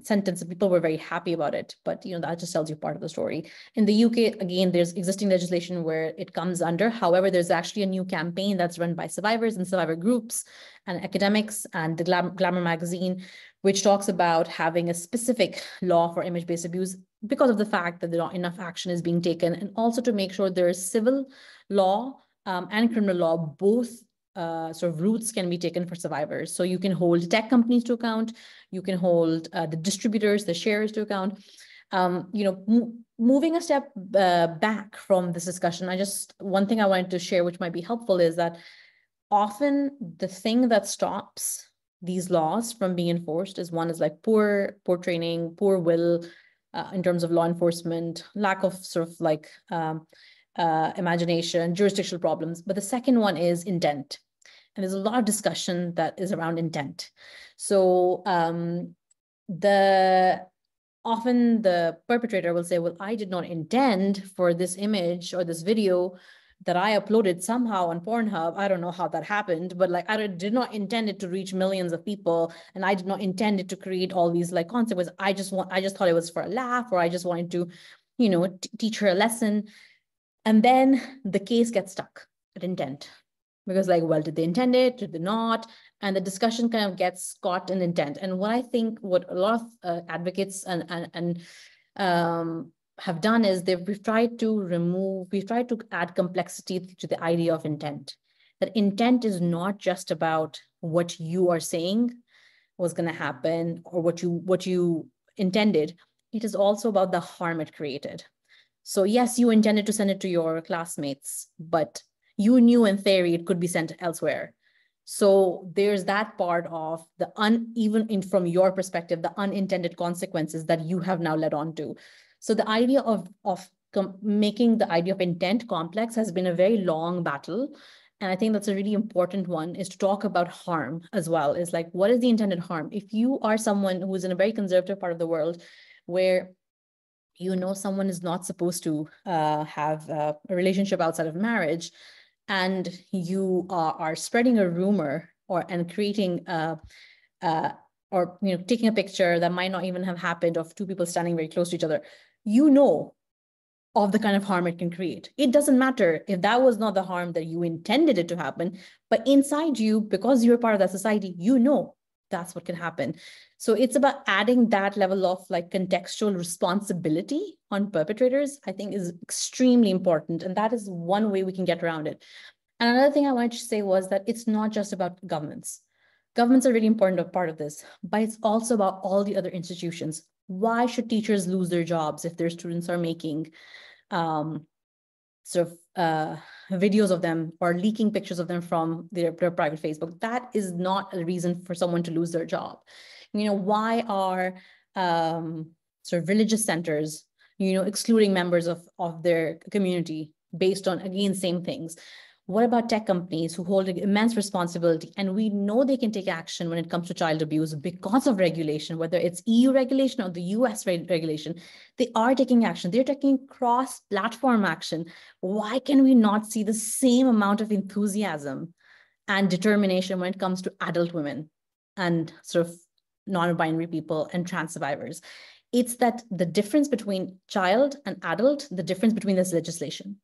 sentence, and people were very happy about it. But that just tells you part of the story. In the UK, again, there's existing legislation where it comes under. However, there's actually a new campaign that's run by survivors and survivor groups and academics and the Glamour magazine, which talks about having a specific law for image-based abuse because of the fact that not enough action is being taken, and also to make sure there is civil law and criminal law, both sort of routes can be taken for survivors. So you can hold tech companies to account, you can hold the distributors, the sharers to account. Moving a step back from this discussion, one thing I wanted to share, which might be helpful, is that often the thing that stops these laws from being enforced is like poor training, poor will in terms of law enforcement, lack of sort of like imagination, jurisdictional problems. But the second one is intent. And there's a lot of discussion that is around intent. So often the perpetrator will say, well, I did not intend for this image or this video that I uploaded somehow on Pornhub. I don't know how that happened, but like I did not intend it to reach millions of people, and I did not intend it to create all these like consequences. I just thought it was for a laugh, or I just wanted to, teach her a lesson. And then the case gets stuck at intent, because like, well, did they intend it? Did they not? And the discussion kind of gets caught in intent. And what I think what a lot of advocates and have done is we've tried to add complexity to the idea of intent. That intent is not just about what you are saying was going to happen or what you intended. It is also about the harm it created. So yes, you intended to send it to your classmates, but you knew in theory it could be sent elsewhere. So there's that part of the from your perspective, the unintended consequences that you have now led on to. So the idea of making the idea of intent complex has been a very long battle. And I think that's a really important one, is to talk about harm as well. Is like, what is the intended harm? If you are someone who's in a very conservative part of the world where someone is not supposed to have a relationship outside of marriage, and you are spreading a rumor and creating or taking a picture that might not even have happened of two people standing very close to each other, of the kind of harm it can create. It doesn't matter if that was not the harm that you intended it to happen, but inside you, because you're part of that society, that's what can happen. So it's about adding that level of like contextual responsibility on perpetrators, I think is extremely important. And that is one way we can get around it. And another thing I wanted to say was that it's not just about governments. Governments are really important part of this, but it's also about all the other institutions. Why should teachers lose their jobs if their students are making videos of them or leaking pictures of them from their private Facebook? That is not a reason for someone to lose their job. Why are religious centers, excluding members of their community based on, again, same things? What about tech companies who hold immense responsibility? And we know they can take action when it comes to child abuse because of regulation, whether it's EU regulation or the US regulation. They are taking action. They're taking cross-platform action. Why can we not see the same amount of enthusiasm and determination when it comes to adult women and sort of non-binary people and trans survivors? It's that the difference between child and adult, the difference between this legislation.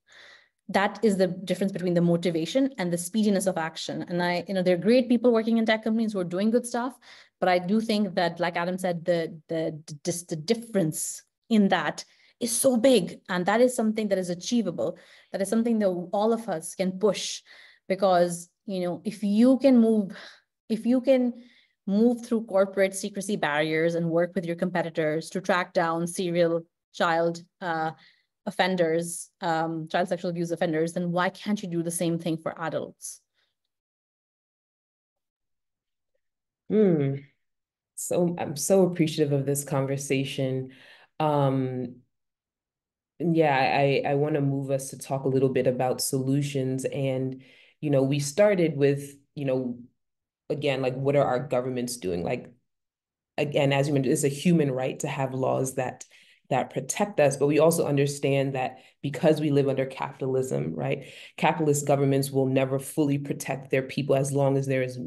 That is the difference between the motivation and the speediness of action. And there are great people working in tech companies who are doing good stuff, but I do think that, like Adam said, the difference in that is so big, and that is something that is achievable. That is something that all of us can push, because if you can move through corporate secrecy barriers and work with your competitors to track down serial child offenders, child sexual abuse offenders, then why can't you do the same thing for adults? So I'm so appreciative of this conversation. Yeah, I want to move us to talk a little bit about solutions. And, we started with, again, like, what are our governments doing? Like, again, as you mentioned, it's a human right to have laws that protect us, but we also understand that because we live under capitalism, right? Capitalist governments will never fully protect their people as long as there is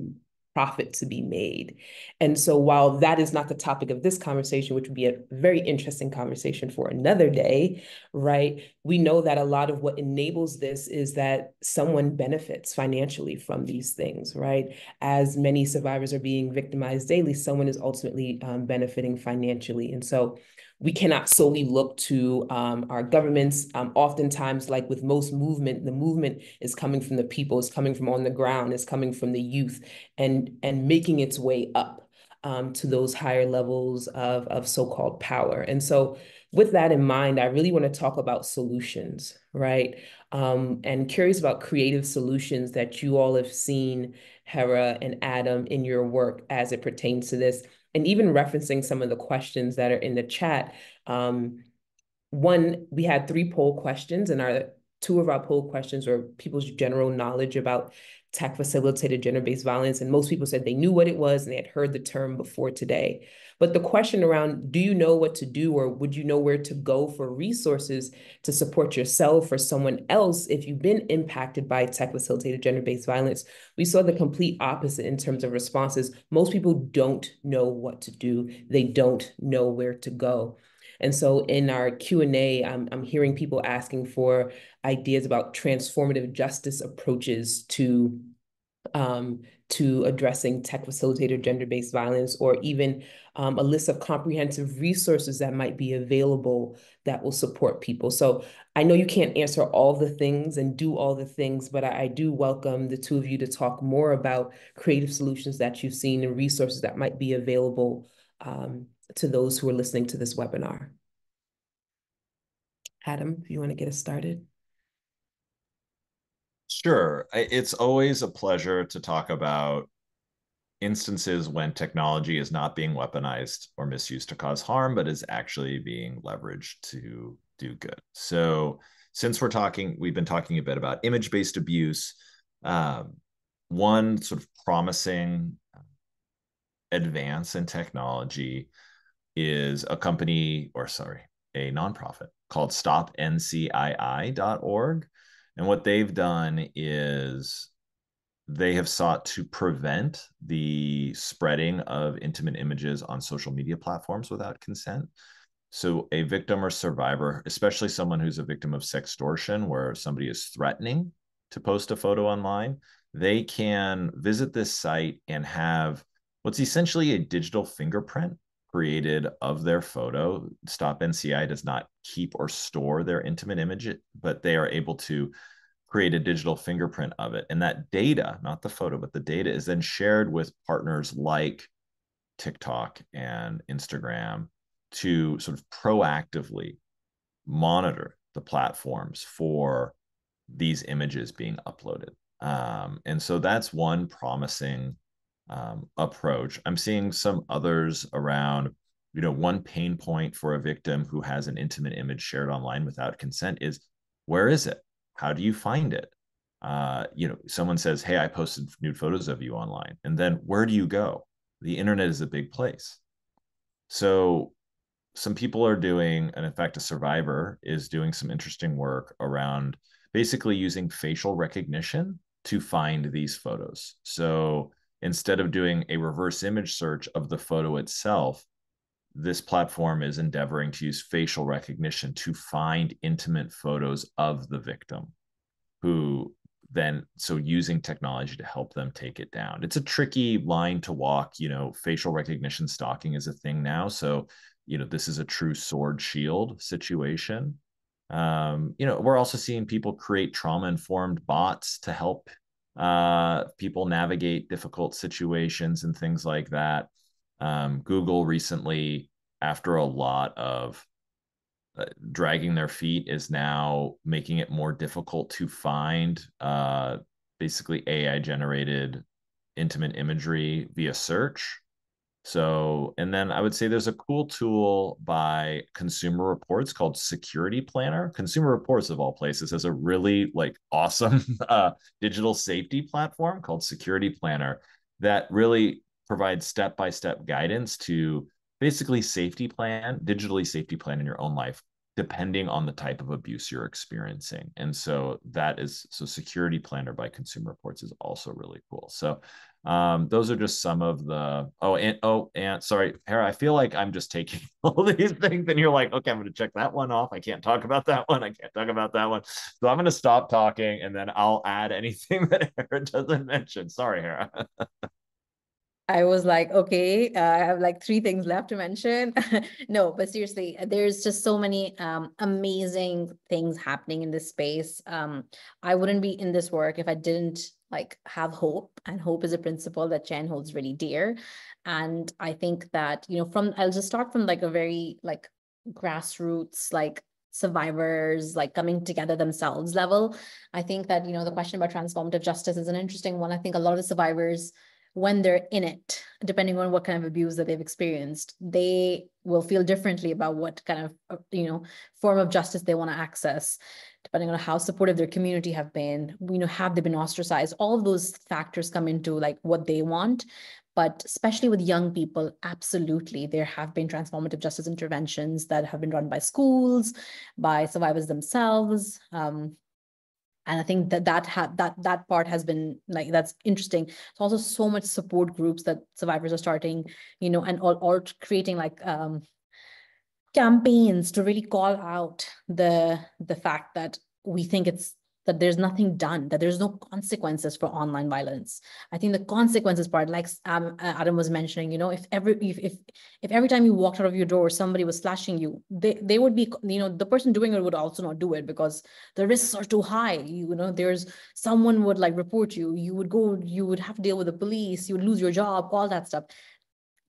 profit to be made. And so while that is not the topic of this conversation, which would be a very interesting conversation for another day, right? We know that a lot of what enables this is that someone benefits financially from these things, right? As many survivors are being victimized daily, someone is ultimately benefiting financially. And so we cannot solely look to our governments. Oftentimes, like with most movement, the movement is coming from the people, it's coming from on the ground, it's coming from the youth, and making its way up to those higher levels of so-called power. And so with that in mind, I really want to talk about solutions, right? And curious about creative solutions that you all have seen, Hera and Adam, in your work as it pertains to this, and even referencing some of the questions that are in the chat. One, we had 3 poll questions, and 2 of our poll questions were people's general knowledge about tech-facilitated gender-based violence, and most people said they knew what it was and they had heard the term before today. But the question around, do you know what to do, or would you know where to go for resources to support yourself or someone else if you've been impacted by tech-facilitated gender-based violence? We saw the complete opposite in terms of responses. Most people don't know what to do. They don't know where to go. And so in our Q&A, I'm hearing people asking for ideas about transformative justice approaches to addressing tech-facilitated gender-based violence, or even a list of comprehensive resources that might be available that will support people. So I know you can't answer all the things and do all the things, but I do welcome the 2 of you to talk more about creative solutions that you've seen and resources that might be available to those who are listening to this webinar. Adam, if you want to get us started. Sure. It's always a pleasure to talk about instances when technology is not being weaponized or misused to cause harm, but is actually being leveraged to do good. So since we've been talking a bit about image-based abuse. One sort of promising advance in technology is a nonprofit called stopncii.org. And what they've done is they have sought to prevent the spreading of intimate images on social media platforms without consent. So a victim or survivor, especially someone who's a victim of sextortion, where somebody is threatening to post a photo online, they can visit this site and have what's essentially a digital fingerprint created of their photo. Stop NCI does not keep or store their intimate image, but they are able to create a digital fingerprint of it. And that data, not the photo, but the data, is then shared with partners like TikTok and Instagram to sort of proactively monitor the platforms for these images being uploaded. And so that's one promising approach. I'm seeing some others around, one pain point for a victim who has an intimate image shared online without consent is, where is it? How do you find it? Someone says, hey, I posted nude photos of you online. And then where do you go? The internet is a big place. So some people are doing, and in fact, a survivor is doing some interesting work around basically using facial recognition to find these photos. So instead of doing a reverse image search of the photo itself, this platform is endeavoring to use facial recognition to find intimate photos of the victim, who then, so using technology to help them take it down. It's a tricky line to walk. Facial recognition stalking is a thing now. So, this is a true sword shield situation. We're also seeing people create trauma-informed bots to help people navigate difficult situations and things like that. Google recently, after a lot of dragging their feet, is now making it more difficult to find basically AI generated intimate imagery via search. So, and then I would say there's a cool tool by Consumer Reports called Security Planner. Consumer Reports, of all places, has a really like awesome digital safety platform called Security Planner that really provides step-by-step guidance to basically digitally safety plan in your own life, depending on the type of abuse you're experiencing. And so Security Planner by Consumer Reports is also really cool. So those are just some of the and sorry, Hera, I feel like I'm just taking all these things and you're like, okay, I'm gonna check that one off. I can't talk about that one. I can't talk about that one. So I'm gonna stop talking and then I'll add anything that Hera doesn't mention. Sorry, Hera. I was like, okay, I have like 3 things left to mention. No, but seriously, there's just so many amazing things happening in this space. I wouldn't be in this work if I didn't like have hope, and hope is a principle that Chayn holds really dear. And I think that, I'll just start from like a very like grassroots, like survivors like coming together themselves level. I think that, the question about transformative justice is an interesting one. I think a lot of the survivors, when they're in it, depending on what kind of abuse that they've experienced, they will feel differently about what kind of, form of justice they want to access, depending on how supportive their community have been, have they been ostracized? All of those factors come into like what they want. But especially with young people, absolutely, there have been transformative justice interventions that have been run by schools, by survivors themselves. And I think that part has been like, that's interesting. There's also so much support groups that survivors are starting, and or creating like campaigns to really call out the fact that we think that there's nothing done, that there's no consequences for online violence. I think the consequences part, like Adam was mentioning, if every time you walked out of your door, somebody was slashing you, they would be, the person doing it would also not do it because the risks are too high. There's someone would like report you, you would have to deal with the police, you would lose your job, all that stuff.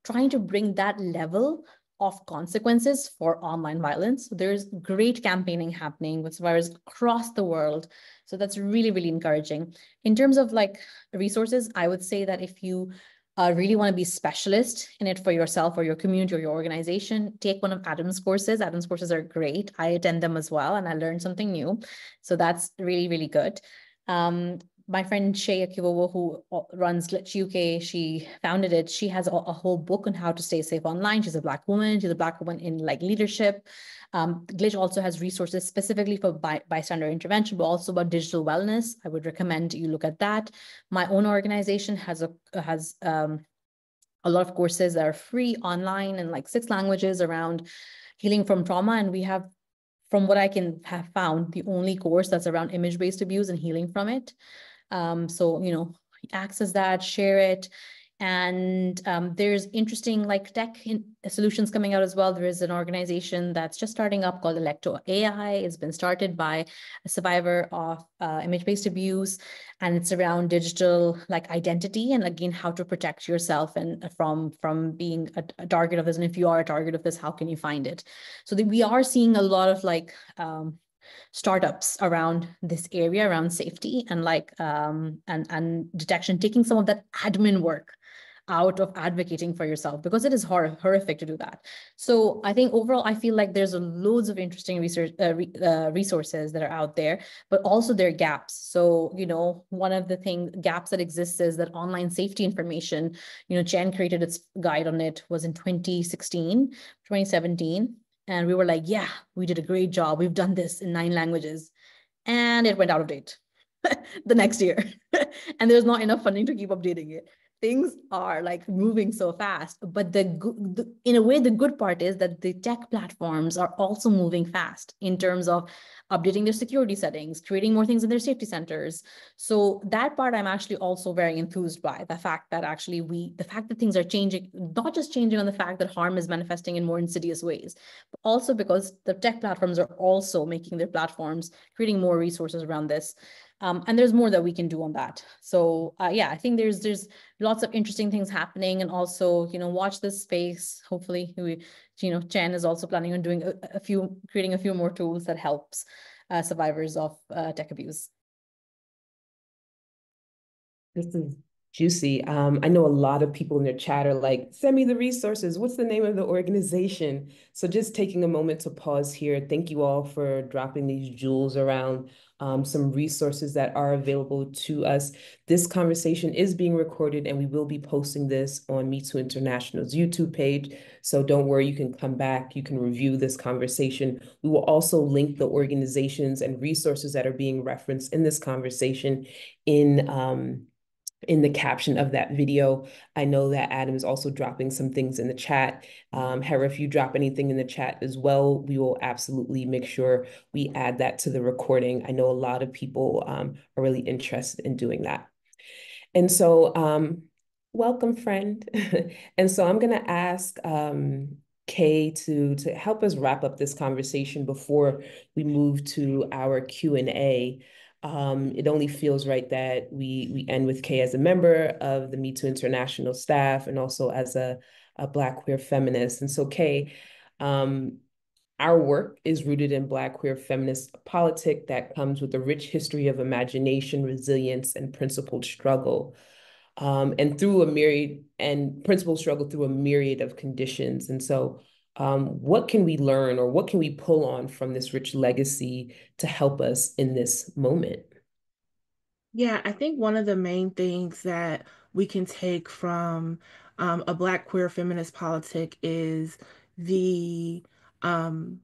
Trying to bring that level of consequences for online violence. There's great campaigning happening with survivors across the world. So that's really, really encouraging. In terms of like resources, I would say that if you really want to be specialist in it for yourself or your community or your organization, take one of Adam's courses. Adam's courses are great. I attend them as well, and I learned something new. So that's really, really good. My friend Shay Akivowo, who runs Glitch UK, she founded it. She has a whole book on how to stay safe online. She's a Black woman. She's a Black woman in like leadership. Glitch also has resources specifically for bystander intervention, but also about digital wellness. I would recommend you look at that. My own organization has a lot of courses that are free online in like 6 languages around healing from trauma. And we have, from what I can have found, the only course that's around image-based abuse and healing from it. So, access that, share it. And there's interesting like tech solutions coming out as well. There is an organization that's just starting up called Electo AI. It's been started by a survivor of image-based abuse, and it's around digital like identity and again how to protect yourself and from being a target of this. And if you are a target of this, how can you find it? So we are seeing a lot of like startups around this area, around safety and like and detection, taking some of that admin work out of advocating for yourself, because it is horrific to do that. So I think overall, I feel like there's loads of interesting research resources that are out there, but also there are gaps. So, one of the gaps that exists is that online safety information, Chayn created its guide on it, was in 2016, 2017. And we were like, yeah, we did a great job. We've done this in 9 languages. And it went out of date the next year. And there's not enough funding to keep updating it. Things are like moving so fast, but in a way, the good part is that the tech platforms are also moving fast in terms of updating their security settings, creating more things in their safety centers. So that part I'm actually also very enthused by, the fact that actually the fact that things are changing, not just changing on the fact that harm is manifesting in more insidious ways, but also because the tech platforms are also making their platforms, creating more resources around this. And there's more that we can do on that. So yeah, I think there's lots of interesting things happening, and also, watch this space. Hopefully Chayn is also planning on doing creating a few more tools that helps survivors of tech abuse. This is juicy. I know a lot of people in the chat are like, send me the resources. What's the name of the organization? So just taking a moment to pause here. Thank you all for dropping these jewels around some resources that are available to us. This conversation is being recorded, and we will be posting this on Me Too International's YouTube page. So don't worry, you can come back, you can review this conversation. We will also link the organizations and resources that are being referenced in this conversation in the caption of that video. I know that Adam is also dropping some things in the chat. Hera, if you drop anything in the chat as well, we will absolutely make sure we add that to the recording. I know a lot of people are really interested in doing that. And so welcome, friend. And so I'm gonna ask Kay to help us wrap up this conversation before we move to our Q&A. It only feels right that we end with Kay as a member of the Me Too International staff, and also as a Black queer feminist. And so Kay, our work is rooted in Black queer feminist politic that comes with a rich history of imagination, resilience, and principled struggle. And through a myriad and principled struggle through a myriad of conditions. And so what can we learn, or what can we pull on from this rich legacy to help us in this moment? Yeah, I think one of the main things that we can take from a Black queer feminist politic is the um,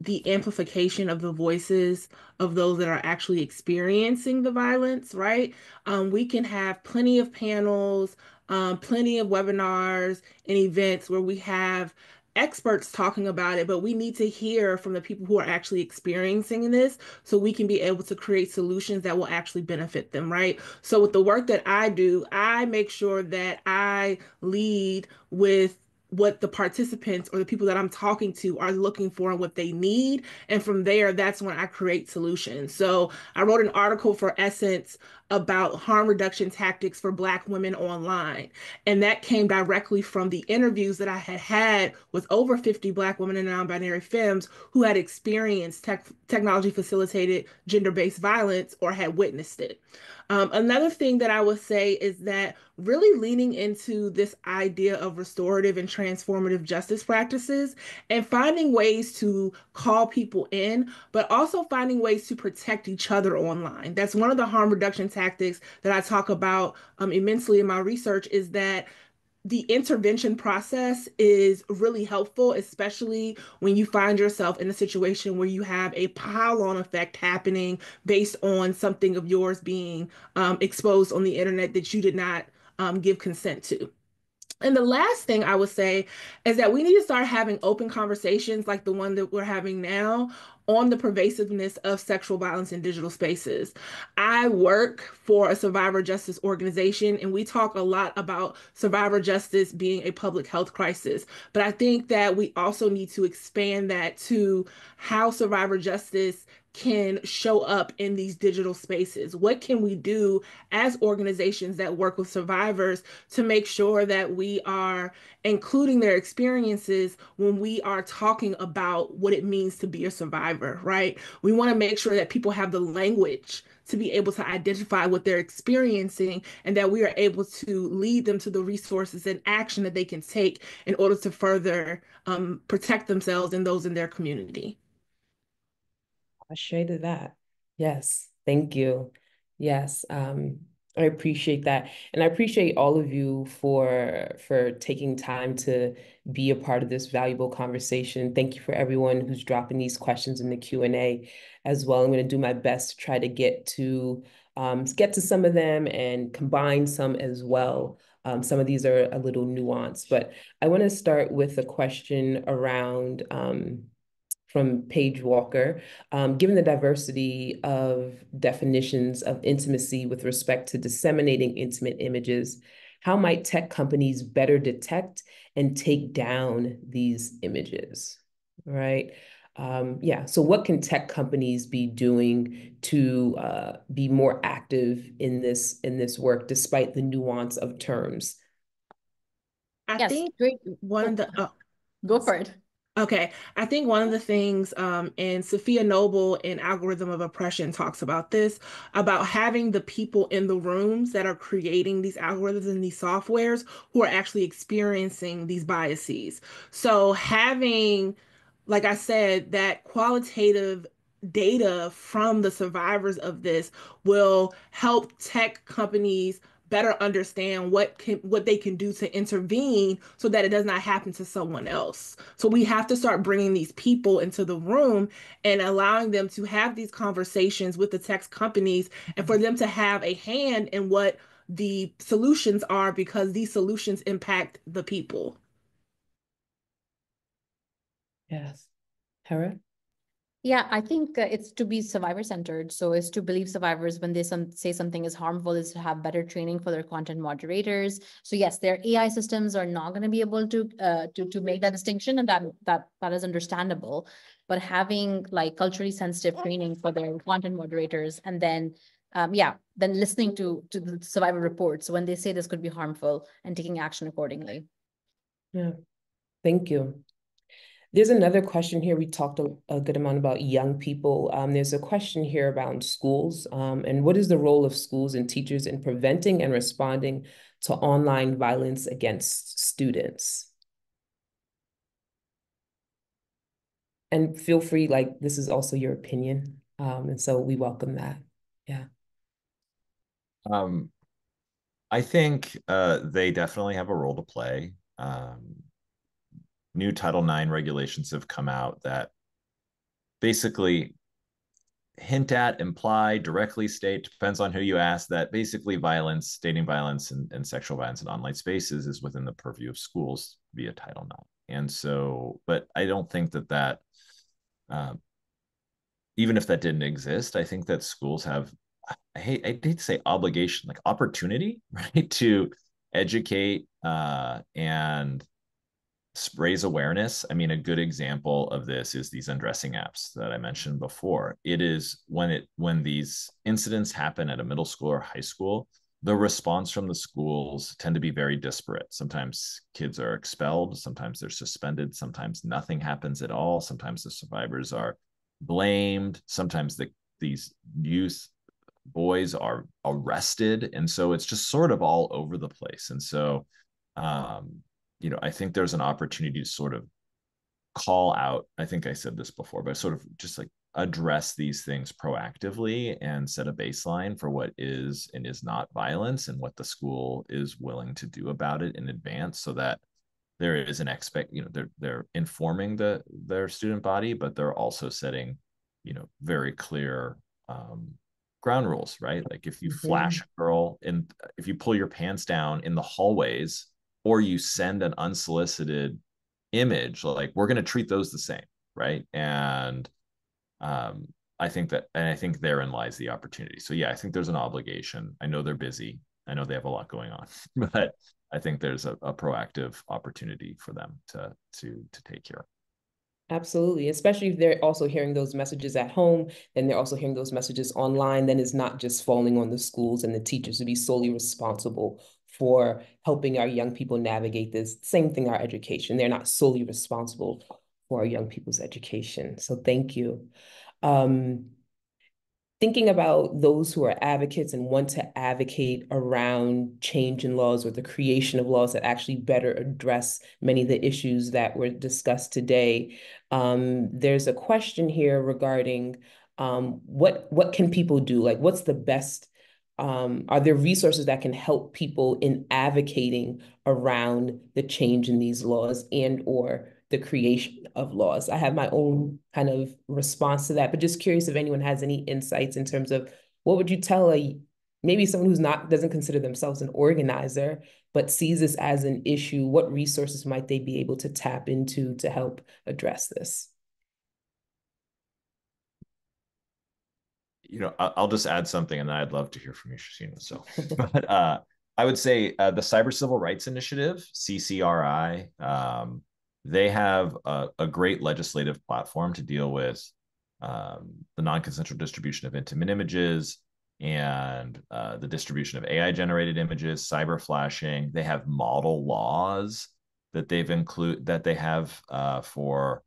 the amplification of the voices of those that are actually experiencing the violence, right? We can have plenty of panels, plenty of webinars and events where we have experts talking about it, but we need to hear from the people who are actually experiencing this so we can be able to create solutions that will actually benefit them, right? So with the work that I do, I make sure that I lead with what the participants or the people that I'm talking to are looking for and what they need. And from there, that's when I create solutions. So I wrote an article for Essence about harm reduction tactics for Black women online. And that came directly from the interviews that I had had with over 50 Black women and non-binary femmes who had experienced technology facilitated gender-based violence or had witnessed it. Another thing that I would say is that really leaning into this idea of restorative and transformative justice practices and finding ways to call people in, but also finding ways to protect each other online. That's one of the harm reduction tactics that I talk about immensely in my research, is that the intervention process is really helpful, especially when you find yourself in a situation where you have a pile-on effect happening based on something of yours being exposed on the internet that you did not give consent to. And the last thing I would say is that we need to start having open conversations like the one that we're having now on the pervasiveness of sexual violence in digital spaces. I work for a survivor justice organization, and we talk a lot about survivor justice being a public health crisis. But I think that we also need to expand that to how survivor justice can show up in these digital spaces. What can we do as organizations that work with survivors to make sure that we are including their experiences when we are talking about what it means to be a survivor, right? We want to make sure that people have the language to be able to identify what they're experiencing, and that we are able to lead them to the resources and action that they can take in order to further protect themselves and those in their community. I shaded that. Yes, thank you. Yes, I appreciate that. And I appreciate all of you for taking time to be a part of this valuable conversation. Thank you for everyone who's dropping these questions in the Q&A as well. I'm going to do my best to try to get to some of them and combine some as well. Some of these are a little nuanced, but I want to start with a question around from Paige Walker. Given the diversity of definitions of intimacy with respect to disseminating intimate images, how might tech companies better detect and take down these images, right? Yeah, so what can tech companies be doing to be more active in this work, despite the nuance of terms? I Yes, think great. one of the Go for it. Okay, I think one of the things, and Sophia Noble in Algorithm of Oppression talks about this, about having the people in the rooms that are creating these algorithms and these softwares who are actually experiencing these biases. So having, like I said, that qualitative data from the survivors of this will help tech companies better understand what they can do to intervene so that it does not happen to someone else. So we have to start bringing these people into the room and allowing them to have these conversations with the tech companies and for them to have a hand in what the solutions are, because these solutions impact the people. Yes. Hera? Yeah, I think it's to be survivor centered. So it's to believe survivors when they say something is harmful, is to have better training for their content moderators. So yes, their AI systems are not going to be able to make that distinction, and that is understandable. But having like culturally sensitive training for their content moderators, and then then listening to the survivor reports when they say this could be harmful and taking action accordingly. Yeah, thank you. There's another question here. We talked a good amount about young people. There's a question here about schools, and what is the role of schools and teachers in preventing and responding to online violence against students? And feel free, like, this is also your opinion. And so we welcome that. Yeah. I think they definitely have a role to play. New Title IX regulations have come out that basically hint at, imply, directly state, depends on who you ask, that basically violence, dating violence, and sexual violence in online spaces is within the purview of schools via Title IX. And so, but I don't think that even if that didn't exist, I think that schools have, I hate to say obligation, like opportunity, right, to educate and raise awareness. I mean, a good example of this is these undressing apps that I mentioned before. It is when these incidents happen at a middle school or high school, the response from the schools tend to be very disparate. Sometimes kids are expelled, sometimes they're suspended, sometimes nothing happens at all, sometimes the survivors are blamed, sometimes these youth boys are arrested, and so it's just sort of all over the place. And so I think there's an opportunity to sort of call out, I think I said this before, but sort of just like address these things proactively and set a baseline for what is and is not violence and what the school is willing to do about it in advance, so that there is an they're informing their student body, but they're also setting, very clear ground rules, right? Like if you flash a girl and if you pull your pants down in the hallways, or you send an unsolicited image, like we're going to treat those the same, right? And I think therein lies the opportunity. So yeah, I think there's an obligation. I know they're busy. I know they have a lot going on, but I think there's a proactive opportunity for them to take care. Absolutely, especially if they're also hearing those messages at home, then they're also hearing those messages online, then it's not just falling on the schools and the teachers to be solely responsible for helping our young people navigate this. Same thing, our education. They're not solely responsible for our young people's education. So thank you. Thinking about those who are advocates and want to advocate around change in laws or the creation of laws that actually better address many of the issues that were discussed today, there's a question here regarding what can people do? Like, what's the best? Are there resources that can help people in advocating around the change in these laws and or the creation of laws? I have my own kind of response to that, but just curious if anyone has any insights in terms of what would you tell maybe someone who's doesn't consider themselves an organizer, but sees this as an issue. What resources might they be able to tap into to help address this? I'll just add something, and then I'd love to hear from you, Shesheena. So, but I would say the Cyber Civil Rights Initiative, CCRI, they have a great legislative platform to deal with the non-consensual distribution of intimate images and the distribution of AI-generated images, cyber flashing. They have model laws that they have for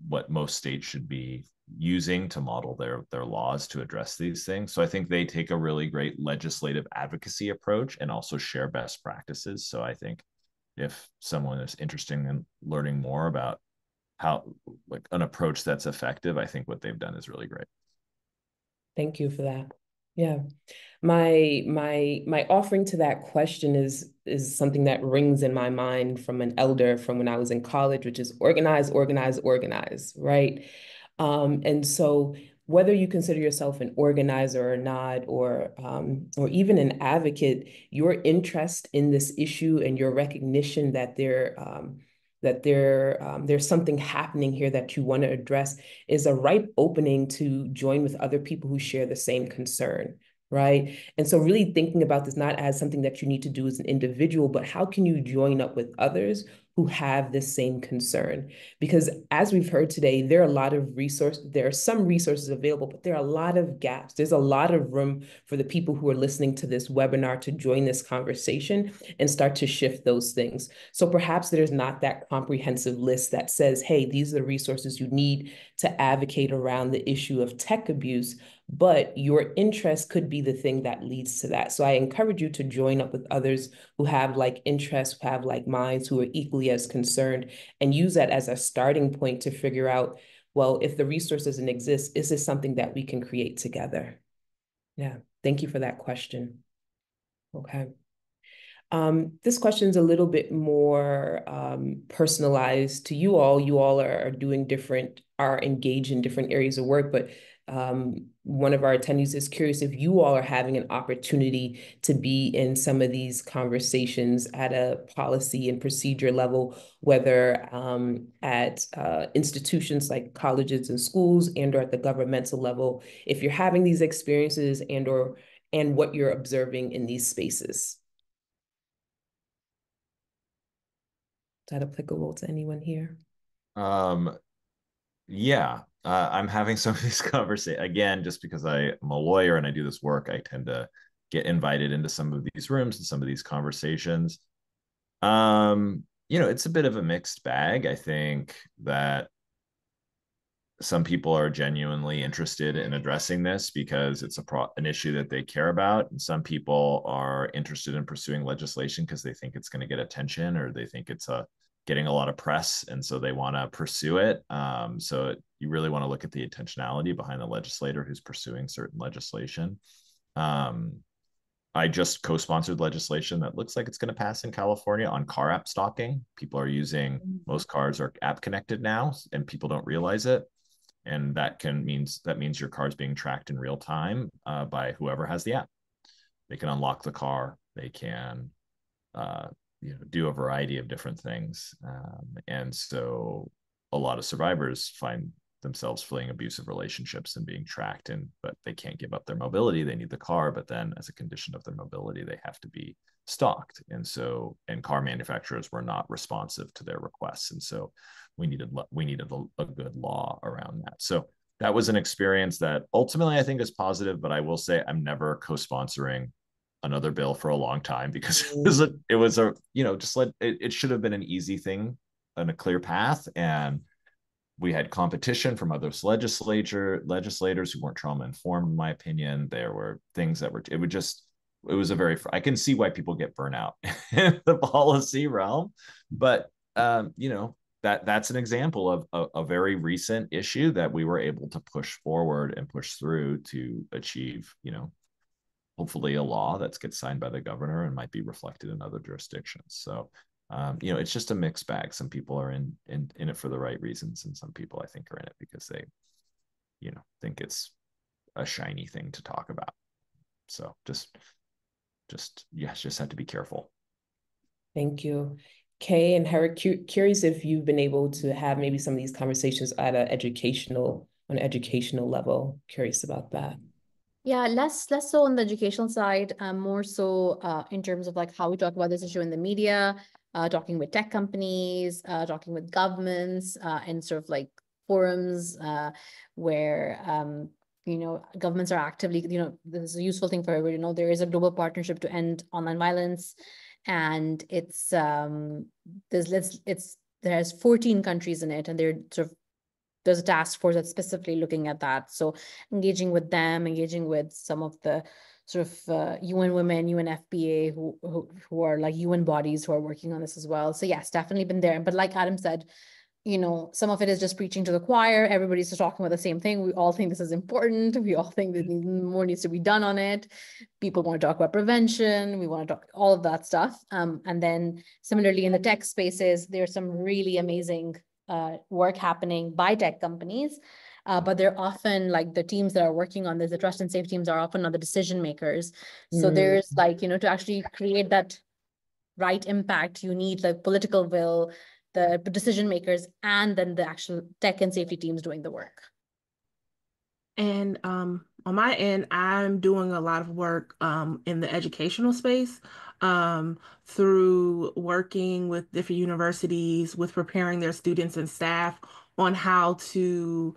what most states should be using to model their laws to address these things. So I think they take a really great legislative advocacy approach and also share best practices. So I think if someone is interested in learning more about how like an approach that's effective, I think what they've done is really great. Thank you for that. Yeah. My offering to that question is something that rings in my mind from an elder from when I was in college, which is organize, organize, organize, right? And so whether you consider yourself an organizer or not, or even an advocate, your interest in this issue and your recognition that there's something happening here that you want to address is a ripe opening to join with other people who share the same concern, right? And so really thinking about this not as something that you need to do as an individual, but how can you join up with others who have this same concern? Because as we've heard today, there are some resources available, but there are a lot of gaps. There's a lot of room for the people who are listening to this webinar to join this conversation and start to shift those things. So perhaps there's not that comprehensive list that says, hey, these are the resources you need to advocate around the issue of tech abuse, but your interest could be the thing that leads to that. So I encourage you to join up with others who have like interests, who have like minds, who are equally as concerned, and use that as a starting point to figure out, well, if the resource doesn't exist, is this something that we can create together? Yeah, thank you for that question. Okay. This question is a little bit more personalized to you all. You all are engaged in different areas of work, but one of our attendees is curious if you all are having an opportunity to be in some of these conversations at a policy and procedure level, whether at institutions like colleges and schools and or at the governmental level, if you're having these experiences and what you're observing in these spaces. Is that applicable to anyone here? Yeah, I'm having some of these conversations again, just because I'm a lawyer and I do this work. I tend to get invited into some of these rooms and some of these conversations. It's a bit of a mixed bag. I think that some people are genuinely interested in addressing this because it's an issue that they care about. And some people are interested in pursuing legislation because they think it's going to get attention or they think it's getting a lot of press. And so they want to pursue it. You really want to look at the intentionality behind the legislator who's pursuing certain legislation. I just co-sponsored legislation that looks like it's going to pass in California on car app stalking. People are most cars are app connected now and people don't realize it. And that means your car is being tracked in real time by whoever has the app. They can unlock the car. They can do a variety of different things. And so a lot of survivors find themselves fleeing abusive relationships and being tracked, but they can't give up their mobility. They need the car, but then as a condition of their mobility, they have to be stalked. And car manufacturers were not responsive to their requests. And so we needed a good law around that. So that was an experience that ultimately I think is positive, but I will say I'm never co-sponsoring another bill for a long time because it should have been an easy thing and a clear path. And we had competition from other legislators who weren't trauma informed, in my opinion. There were things that I can see why people get burnout in the policy realm, but that's an example of a very recent issue that we were able to push forward and push through to achieve, hopefully a law that gets signed by the governor and might be reflected in other jurisdictions. So, it's just a mixed bag. Some people are in it for the right reasons, and some people I think are in it because they, think it's a shiny thing to talk about. So just have to be careful. Thank you. Kay and Hera, curious if you've been able to have maybe some of these conversations at an educational on educational level? Curious about that. Yeah, less so on the educational side, more so in terms of like how we talk about this issue in the media, talking with tech companies, talking with governments, and sort of like forums where governments are actively, this is a useful thing for everybody to know. There is a global partnership to end online violence, and there's 14 countries in it, and they're sort of there's a task force that's specifically looking at that. So engaging with them, engaging with some of the sort of UN Women, UNFPA, who are like UN bodies who are working on this as well. So yes, definitely been there. But like Adam said, some of it is just preaching to the choir. Everybody's just talking about the same thing. We all think this is important. We all think that more needs to be done on it. People want to talk about prevention. We want to talk all of that stuff. And then similarly in the tech spaces, there's some really amazing work happening by tech companies, but they're often like the teams that are working on this, the trust and safe teams are often not the decision makers. So there's like, to actually create that right impact, you need the political will, the decision makers, and then the actual tech and safety teams doing the work. And on my end, I'm doing a lot of work in the educational space through working with different universities, with preparing their students and staff on how to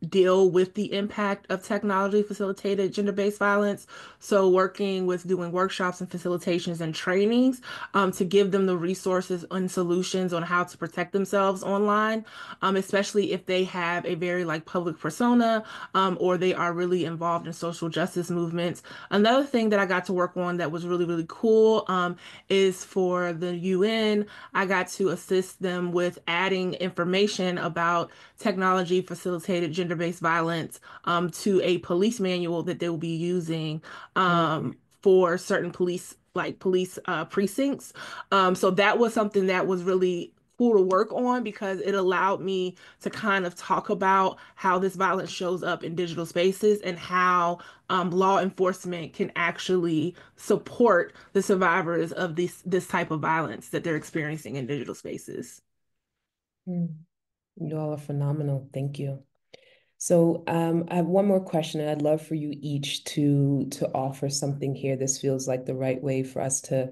deal with the impact of technology facilitated gender-based violence. So working with doing workshops and facilitations and trainings to give them the resources and solutions on how to protect themselves online, especially if they have a very like public persona or they are really involved in social justice movements. Another thing that I got to work on that was really, really cool is for the UN. I got to assist them with adding information about technology facilitated gender-based violence to a police manual that they will be using for certain police precincts. So that was something that was really cool to work on because it allowed me to kind of talk about how this violence shows up in digital spaces and how law enforcement can actually support the survivors of this type of violence that they're experiencing in digital spaces. You all are phenomenal. Thank you. So I have one more question, and I'd love for you each to offer something here. This feels like the right way for us to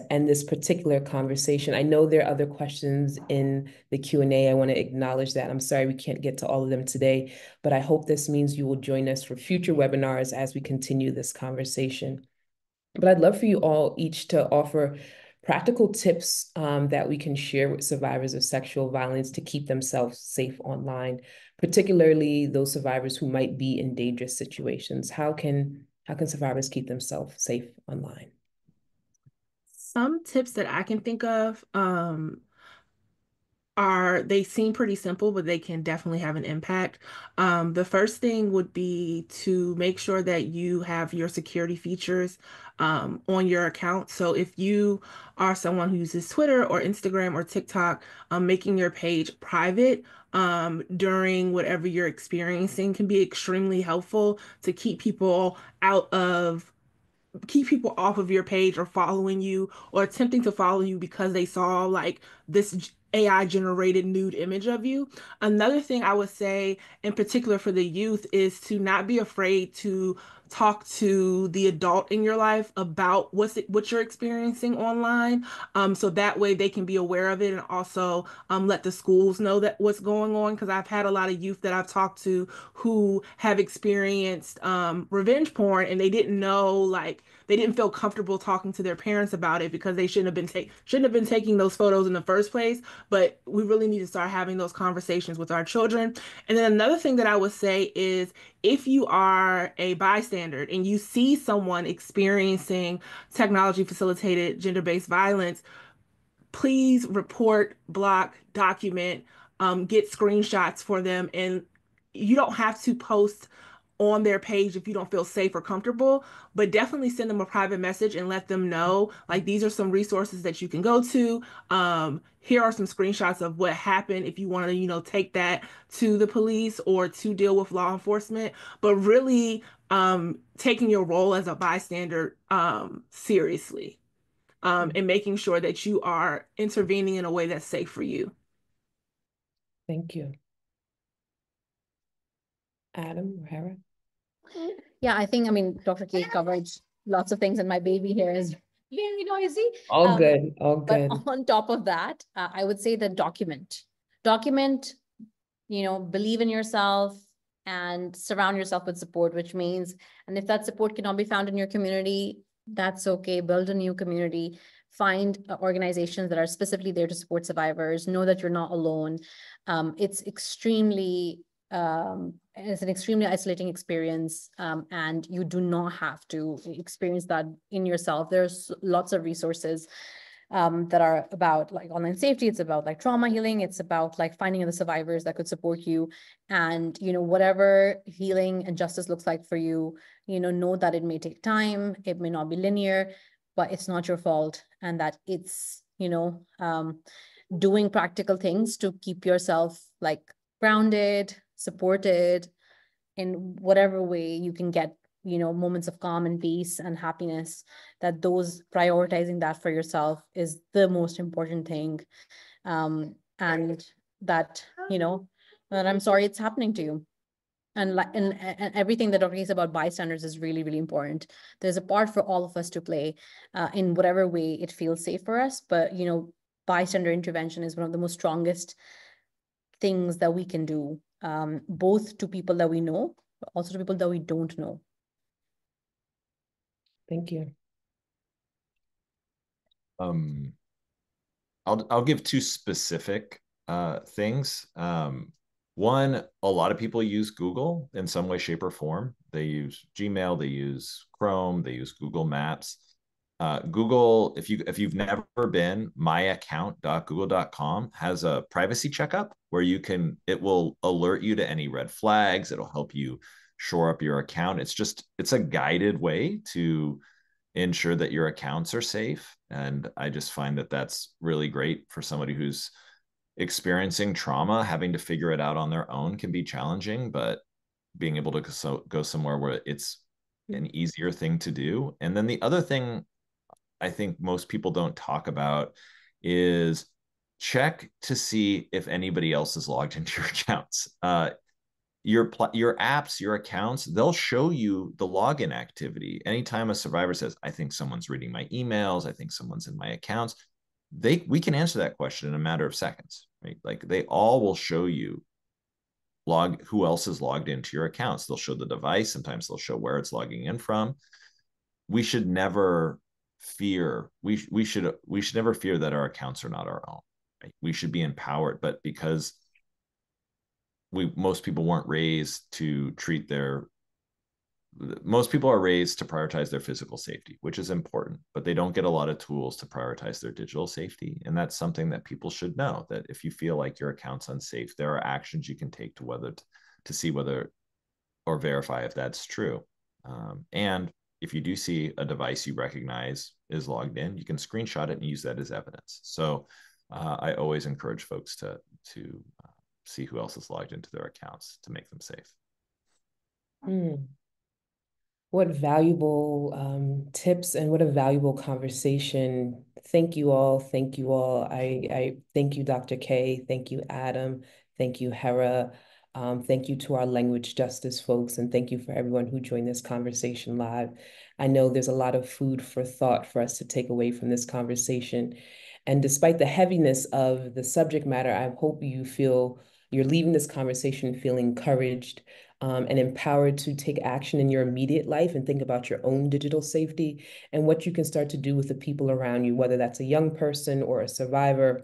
end this particular conversation. I know there are other questions in the Q&A. I want to acknowledge that. I'm sorry we can't get to all of them today, but I hope this means you will join us for future webinars as we continue this conversation. But I'd love for you all each to offer practical tips that we can share with survivors of sexual violence to keep themselves safe online, particularly those survivors who might be in dangerous situations. How can survivors keep themselves safe online? Some tips that I can think of they seem pretty simple, but they can definitely have an impact. The first thing would be to make sure that you have your security features on your account. So if you are someone who uses Twitter or Instagram or TikTok, making your page private during whatever you're experiencing can be extremely helpful to keep people off of your page or following you or attempting to follow you because they saw like this AI generated nude image of you. Another thing I would say in particular for the youth is to not be afraid to talk to the adult in your life about what you're experiencing online, so that way they can be aware of it and also let the schools know that what's going on, because I've had a lot of youth that I've talked to who have experienced revenge porn and they didn't feel comfortable talking to their parents about it because they shouldn't have been taking those photos in the first place. But we really need to start having those conversations with our children. And then another thing that I would say is if you are a bystander and you see someone experiencing technology facilitated gender-based violence, please report, block, document, get screenshots for them. And you don't have to post on their page if you don't feel safe or comfortable, but definitely send them a private message and let them know, like, these are some resources that you can go to. Here are some screenshots of what happened if you want to, take that to the police or to deal with law enforcement, but really taking your role as a bystander seriously, and making sure that you are intervening in a way that's safe for you. Thank you. Adam or Hera? Yeah, I think, I mean, Dr. K covered lots of things, and my baby here is very noisy. All good, all But good. on top of that, I would say that document, believe in yourself and surround yourself with support, which means, and if that support cannot be found in your community, that's okay. Build a new community, find organizations that are specifically there to support survivors. Know that you're not alone. It's an extremely isolating experience, and you do not have to experience that in yourself. There's lots of resources that are about like online safety. It's about like trauma healing. It's about like finding the survivors that could support you. And, whatever healing and justice looks like for you, know that it may take time. It may not be linear, but it's not your fault. And that it's, doing practical things to keep yourself like grounded, supported in whatever way you can get, moments of calm and peace and happiness, that those prioritizing that for yourself is the most important thing. And that, that I'm sorry it's happening to you. And like and everything that Dr. says about bystanders is really, really important. There's a part for all of us to play in whatever way it feels safe for us. But, bystander intervention is one of the most strongest things that we can do, both to people that we know, but also to people that we don't know. Thank you. I'll give two specific things. One, a lot of people use Google in some way, shape, or form. They use Gmail, they use Chrome, they use Google Maps. Google, if you've never been, myaccount.google.com has a privacy checkup where it will alert you to any red flags. It'll help you shore up your account. It's a guided way to ensure that your accounts are safe. And I just find that that's really great for somebody who's experiencing trauma. Having to figure it out on their own can be challenging, but being able to go somewhere where it's an easier thing to do. And then the other thing I think most people don't talk about is check to see if anybody else is logged into your accounts. Your apps, your accounts, they'll show you the login activity. Anytime a survivor says, I think someone's reading my emails, I think someone's in my accounts, we can answer that question in a matter of seconds, right? Like they all will show you who else is logged into your accounts. They'll show the device. Sometimes they'll show where it's logging in from. We should never fear. We should never fear that our accounts are not our own. Right? We should be empowered, but because most people weren't raised to most people are raised to prioritize their physical safety, which is important, but they don't get a lot of tools to prioritize their digital safety. And that's something that people should know, that if you feel like your account's unsafe, there are actions you can take to see whether or verify if that's true. And if you do see a device you recognize is logged in, you can screenshot it and use that as evidence. So I always encourage folks to see who else is logged into their accounts to make them safe. What valuable tips and what a valuable conversation. Thank you all. Thank you all. I thank you, Dr. K. Thank you, Adam. Thank you, Hera. Thank you to our language justice folks, and thank you for everyone who joined this conversation live. I know there's a lot of food for thought for us to take away from this conversation. And despite the heaviness of the subject matter, I hope you feel you're leaving this conversation feeling encouraged, and empowered to take action in your immediate life and think about your own digital safety and what you can start to do with the people around you, whether that's a young person or a survivor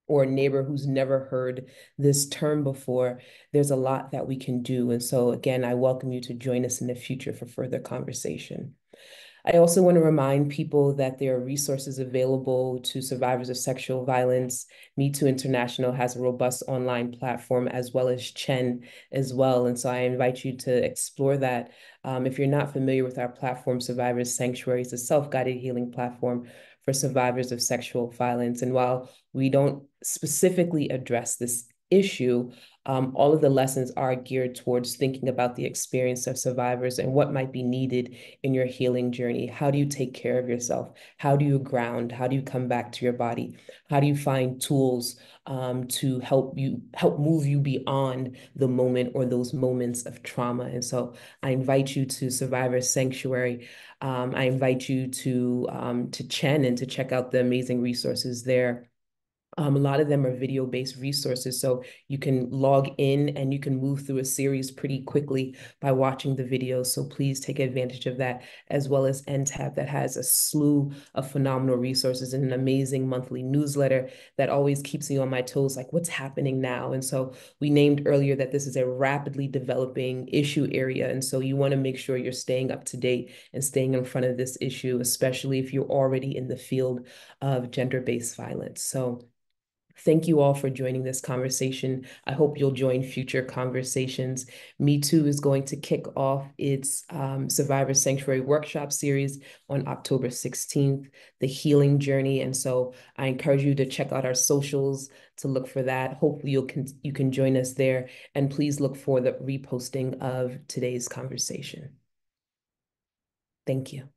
or a neighbor who's never heard this term before. There's a lot that we can do. And so again, I welcome you to join us in the future for further conversation. I also want to remind people that there are resources available to survivors of sexual violence. Me Too International has a robust online platform, as well as Chayn as well. And so I invite you to explore that. If you're not familiar with our platform, Survivors Sanctuary is a self-guided healing platform for survivors of sexual violence. And while we don't specifically address this issue, All of the lessons are geared towards thinking about the experience of survivors and what might be needed in your healing journey. How do you take care of yourself? How do you ground? How do you come back to your body? How do you find tools to help move you beyond the moment or those moments of trauma? And so I invite you to Survivor Sanctuary. I invite you to Chayn and to check out the amazing resources there. A lot of them are video-based resources, so you can log in and you can move through a series pretty quickly by watching the videos. So please take advantage of that, as well as EndTAB that has a slew of phenomenal resources and an amazing monthly newsletter that always keeps me on my toes, like what's happening now. And so we named earlier that this is a rapidly developing issue area. And so you want to make sure you're staying up to date and staying in front of this issue, especially if you're already in the field of gender-based violence. So thank you all for joining this conversation. I hope you'll join future conversations. Me Too is going to kick off its Survivor Sanctuary workshop series on October 16th, The Healing Journey. And so I encourage you to check out our socials to look for that. Hopefully you can join us there. And please look for the reposting of today's conversation. Thank you.